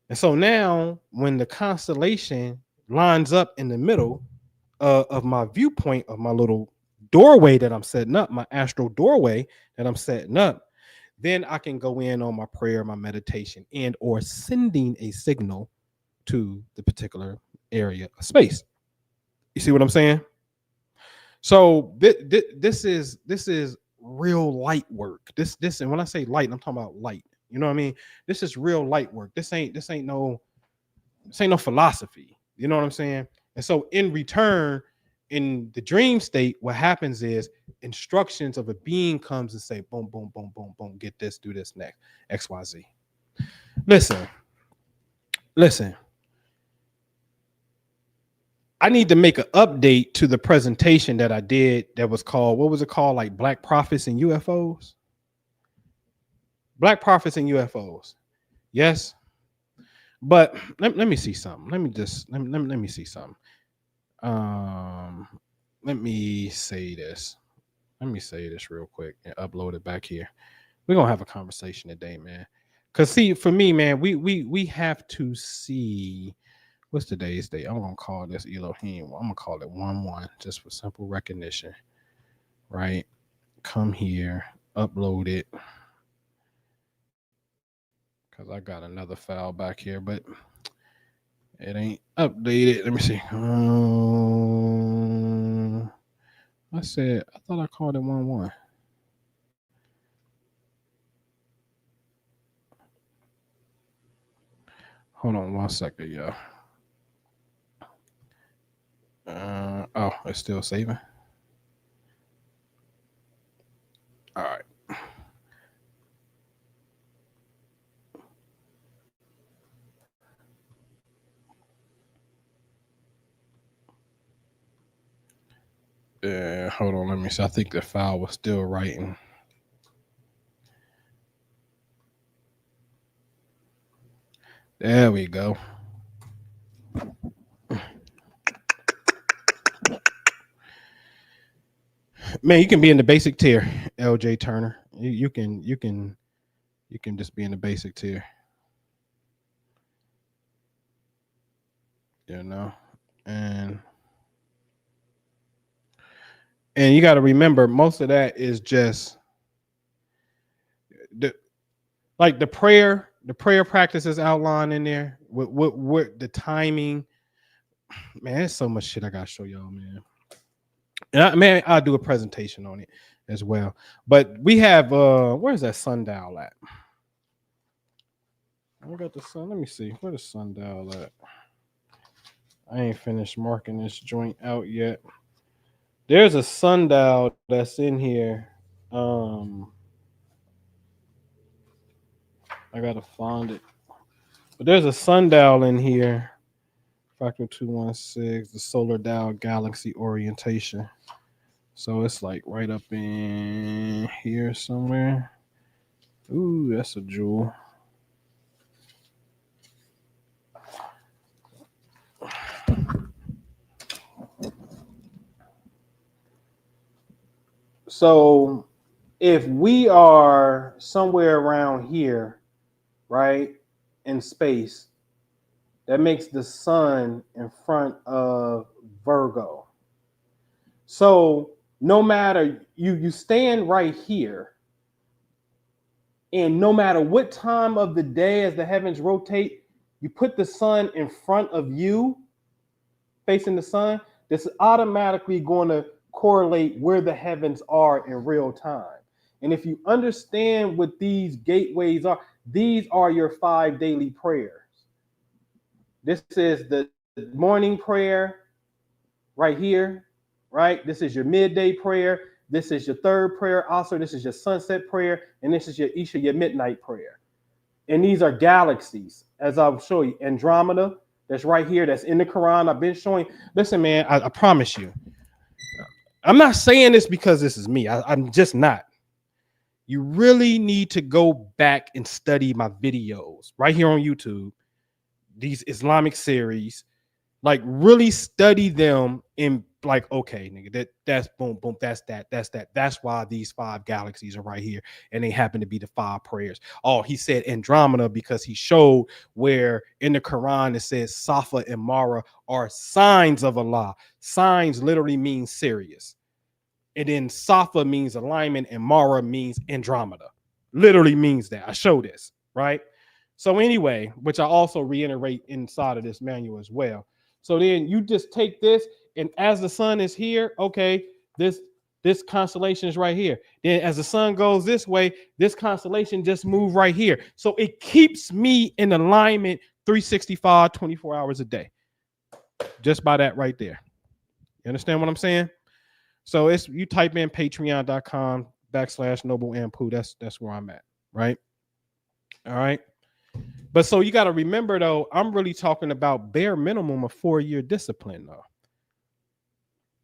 And so now when the constellation lines up in the middle of my viewpoint of my little doorway that I'm setting up, my astral doorway that I'm setting up, then I can go in on my prayer, my meditation, and or sending a signal to the particular area of space. You see what I'm saying? So this is real light work. This and when I say light, I'm talking about light. You know what I mean? This is real light work. This ain't no philosophy. You know what I'm saying? And so in return, in the dream state, what happens is instructions of a being comes and say, boom, boom, boom, boom, boom, get this, do this next, XYZ. Listen. I need to make an update to the presentation that I did that was called, what was it called? Like Black Prophets and UFOs? Black Prophets and UFOs. Yes. But let me see something. Let me see something. Let me say this. Let me say this real quick and upload it back here. We're gonna have a conversation today, man. Cause see, for me, man, we have to see what's today's date. I'm gonna call this Elohim. I'm gonna call it 1-1 just for simple recognition. Right? Come here, upload it. Cause I got another file back here, but it ain't updated. Let me see. I thought I called it 1-1. Hold on 1 second, y'all. Oh, it's still saving. All right. Hold on, let me see. I think the file was still writing. There we go. Man, you can be in the basic tier, LJ Turner. You can just be in the basic tier. You know, and you got to remember, most of that is just the prayer practices outlined in there. What the timing. Man, there's so much shit I gotta show y'all, man. And I'll do a presentation on it as well. But we have where's that sundial at? I got the sun. Let me see. Where's the sundial at? I ain't finished marking this joint out yet. There's a sundial that's in here. I gotta find it. But there's a sundial in here. Factor 216, the solar dial galaxy orientation. So it's like right up in here somewhere. Ooh, that's a jewel. So if we are somewhere around here, right, in space, that makes the sun in front of Virgo. So no matter, you stand right here, and no matter what time of the day as the heavens rotate, you put the sun in front of you, facing the sun, this is automatically going to correlate where the heavens are in real time. And if you understand what these gateways are, these are your 5 daily prayers. This is the morning prayer right here, right? This is your midday prayer. This is your third prayer. Also, this is your sunset prayer. And this is your Isha, your midnight prayer. And these are galaxies, as I'll show you. Andromeda, that's right here. That's in the Quran. I've been showing. Listen, man, I promise you. I'm not saying this because this is me. I'm just not. You really need to go back and study my videos right here on YouTube. These Islamic series, like really study them and like, okay, nigga, that's boom, boom, that's that. That's why these 5 galaxies are right here, and they happen to be the 5 prayers. Oh, he said Andromeda because he showed where in the Quran it says Safa and Mara are signs of Allah. Signs literally means serious, and then Safa means alignment, and Mara means Andromeda. Literally means that. I show this, right? So anyway, which I also reiterate inside of this manual as well. So then you just take this, and as the sun is here, okay, this constellation is right here. Then as the sun goes this way, this constellation just move right here. So it keeps me in alignment 365, 24 hours a day. Just by that right there. You understand what I'm saying? So it's, you type in patreon.com/noble Anpu. That's where I'm at, right? All right. But so you got to remember though, I'm really talking about bare minimum of 4-year discipline though.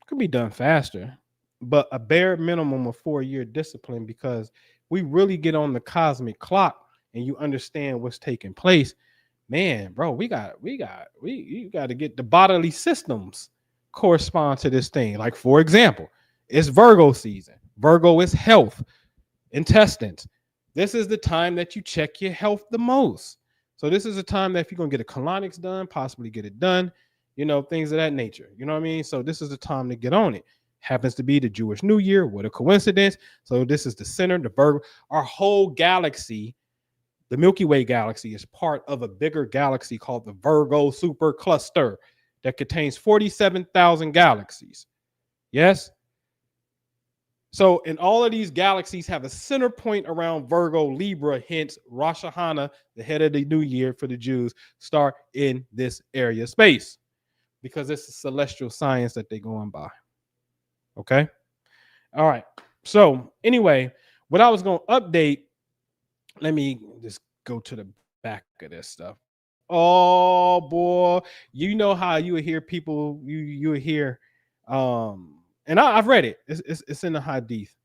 Could be done faster, but a bare minimum of 4-year discipline, because we really get on the cosmic clock and you understand what's taking place. Man, bro, you got to get the bodily systems correspond to this thing. Like, for example, it's Virgo season. Virgo is health, intestines. This is the time that you check your health the most. So this is a time that if you're going to get a colonics done, possibly get it done, you know, things of that nature. You know what I mean? So this is the time to get on it. Happens to be the Jewish New Year. What a coincidence. So this is the center, the Virgo. Our whole galaxy, the Milky Way galaxy, is part of a bigger galaxy called the Virgo supercluster that contains 47,000 galaxies. Yes? So, and all of these galaxies have a center point around Virgo, Libra, hence Rosh Hashanah, the head of the new year for the Jews, start in this area of space because it's a celestial science that they're going by. Okay? All right. So, anyway, what I was going to update, let me just go to the back of this stuff. Oh, boy. You know how you would hear people, you would hear, and I've read it. It's in the Hadith.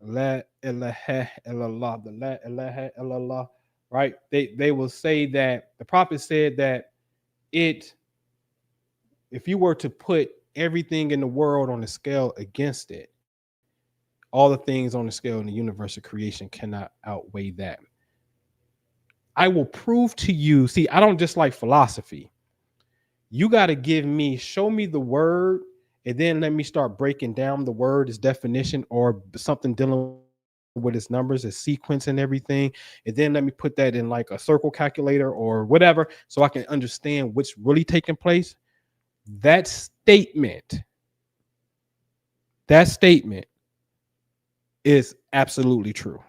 La ilaha illallah, the la ilaha illallah, right? They will say that the prophet said that if you were to put everything in the world on the scale against it, all the things on the scale in the universe of creation cannot outweigh that. I will prove to you. See, I don't just like philosophy. You got to show me the word, and then let me start breaking down the word, its definition, or something dealing with its numbers, its sequence and everything. And then let me put that in like a circle calculator or whatever, so I can understand what's really taking place. That statement is absolutely true.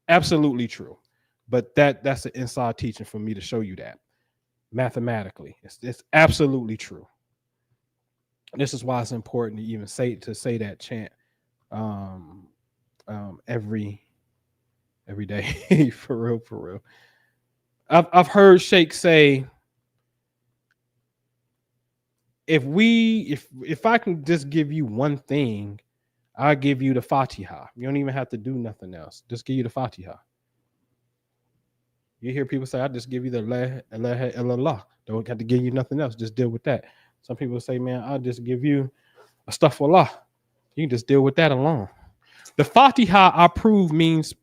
Absolutely true. But that's an inside teaching for me to show you that mathematically. It's absolutely true. This is why it's important to even say that chant every day. For real. I've heard Sheikh say, if I can just give you one thing, I'll give you the Fatiha. You don't even have to do nothing else. Just give you the Fatiha. You hear people say, I just give you the La ilaha illallah. Don't have to give you nothing else. Just deal with that. Some people say, man, I'll just give you astaghfirullah. You can just deal with that alone. The Fatiha, I prove, means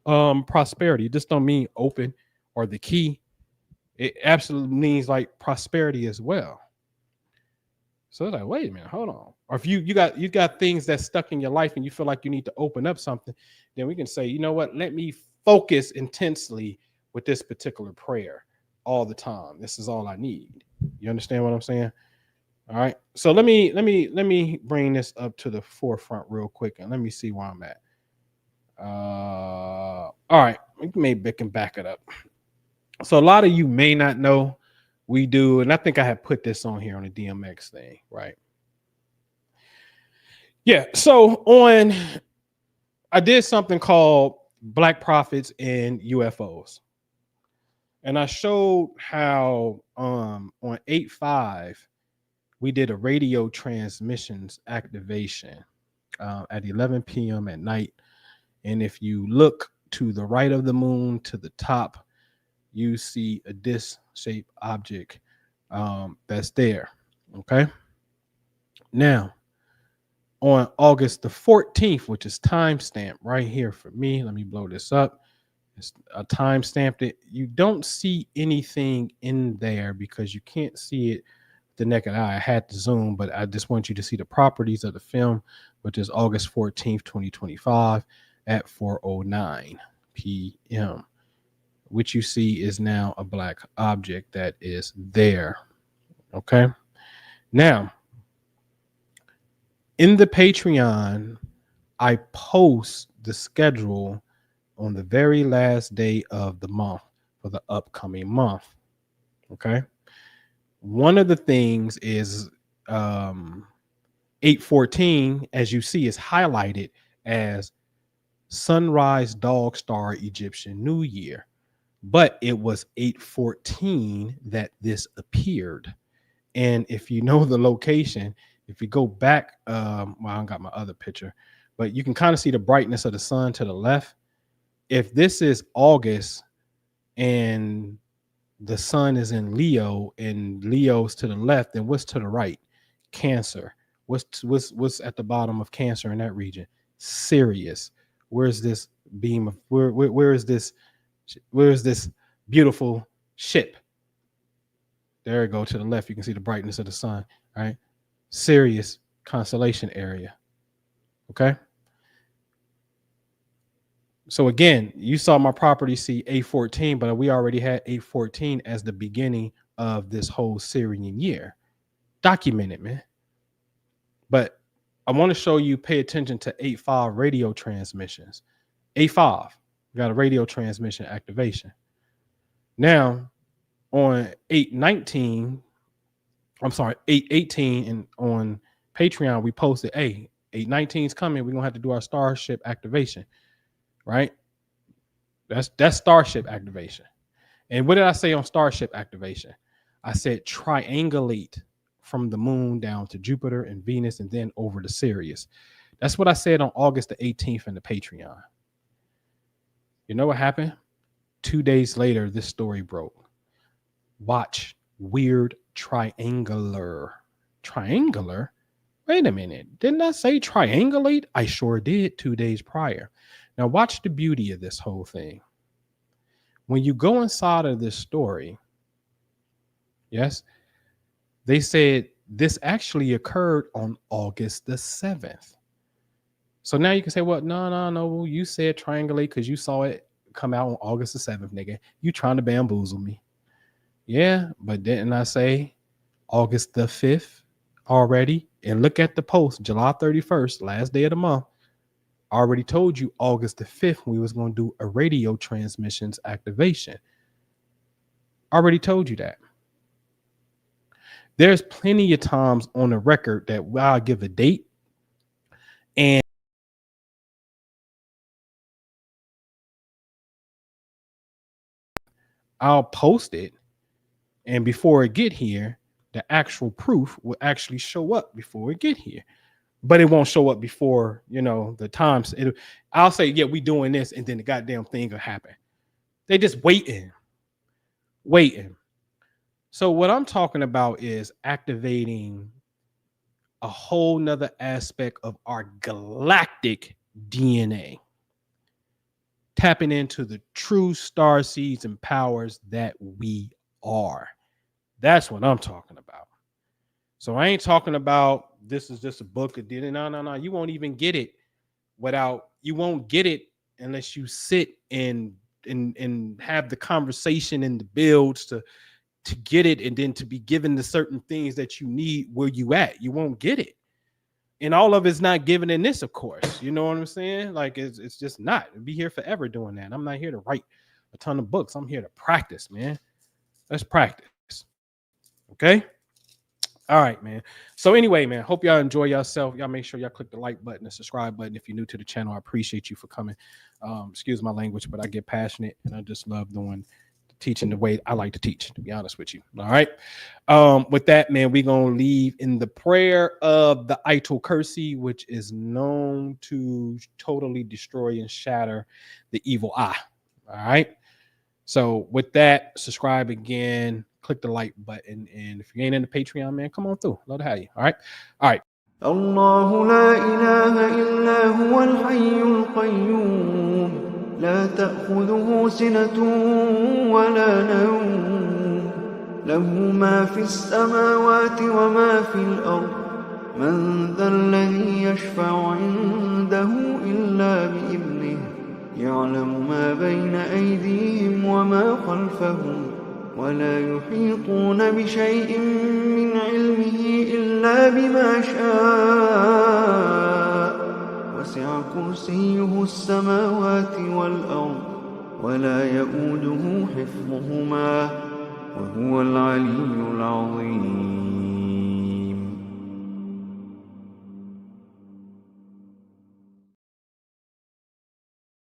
prosperity. It just don't mean open or the key. It absolutely means like prosperity as well. So it's like, wait a minute, hold on. Or if you got things that's stuck in your life and you feel like you need to open up something, then we can say, you know what? Let me focus intensely with this particular prayer all the time. This is all I need. You understand what I'm saying? All right. So let me bring this up to the forefront real quick and let me see where I'm at. All right. Maybe I can back it up. So a lot of you may not know, we do, and I think I have put this on here on the DMX thing, right? Yeah. So I did something called Black Prophets and UFOs. And I showed how on 8/5 we did a radio transmissions activation at 11 p.m. at night. And if you look to the right of the moon to the top, you see a disc-shaped object that's there. Okay. Now, on August the 14th, which is timestamped right here for me, let me blow this up. It's a time stamped it. You don't see anything in there because you can't see it the naked eye. I had to zoom, but I just want you to see the properties of the film, which is August 14th, 2025 at 4:09 p.m. Which you see is now a black object that is there. Okay. Now, in the Patreon, I post the schedule on the very last day of the month for the upcoming month. Okay. One of the things is 814, as you see, is highlighted as Sunrise Dog Star Egyptian New Year. But it was 814 that this appeared. And if you know the location, if you go back, well, I don't got my other picture, but you can kind of see the brightness of the sun to the left. If this is August and the sun is in Leo and Leo's to the left, then what's to the right? Cancer. What's at the bottom of Cancer in that region? Sirius. Where's this beam of where is this beautiful ship? There we go, to the left. You can see the brightness of the sun, right? Sirius constellation area. Okay. So again, you saw my property see 814, but we already had 814 as the beginning of this whole Syrian year. Documented, man. But I want to show you, pay attention to 8.5 radio transmissions. 8.5, we got a radio transmission activation. Now, on 8.19, I'm sorry, 8.18, and on Patreon, we posted, hey, 8.19 is coming. We're going to have to do our Starship activation, right? That's Starship activation. And what did I say on Starship activation? I said triangulate from the moon down to Jupiter and Venus and then over to Sirius. That's what I said on August the 18th in the Patreon. You know what happened? 2 days later, this story broke. Watch weird triangular. Triangular? Wait a minute. Didn't I say triangulate? I sure did 2 days prior. Now watch the beauty of this whole thing. When you go inside of this story, yes, they said this actually occurred on August the 7th. So now you can say, well, no, you said triangulate because you saw it come out on August the 7th, nigga. You trying to bamboozle me. Yeah, but didn't I say August the 5th already? And look at the post, July 31st, last day of the month. I already told you August the 5th we was going to do a radio transmissions activation. Already told you that. There's plenty of times on the record that I'll give a date and I'll post it, and before it get here, the actual proof will actually show up before it get here. But it won't show up before, the times. I'll say, yeah, we doing this, and then the goddamn thing will happen. They just waiting. So what I'm talking about is activating a whole nother aspect of our galactic DNA. Tapping into the true star seeds and powers that we are. That's what I'm talking about. So I ain't talking about this is just a book that did it. No. You won't even get it you won't get it unless you sit and have the conversation and the builds to get it, and then to be given the certain things that you need where you at. You won't get it. And all of it's not given in this, of course. You know what I'm saying? Like it's just not. I'll be here forever doing that. I'm not here to write a ton of books. I'm here to practice, man. Let's practice. Okay? All right, man. So anyway, man, hope y'all enjoy yourself. Y'all make sure y'all click the like button and subscribe button if you're new to the channel. I appreciate you for coming. Excuse my language, but I get passionate and I just love doing teaching the way I like to teach, to be honest with you. All right. With that, man, we're going to leave in the prayer of the Ayatul Kursi, which is known to totally destroy and shatter the evil eye. All right. So with that, subscribe again. click the like button. And if you ain't in the Patreon, man, come on through. Love to have you. All right. الله لا إله إلا هو الحي القيوم لا تأخذه سنة ولا نوم له ما في السماوات وما في الأرض من ذا الذي يشفع عنده إلا بإذنه يعلم ما بين أيديهم وما خلفهم ولا يحيطون بشيء من علمه إلا بما شاء وسع كرسيه السماوات والأرض ولا يؤوده حفظهما وهو العلي العظيم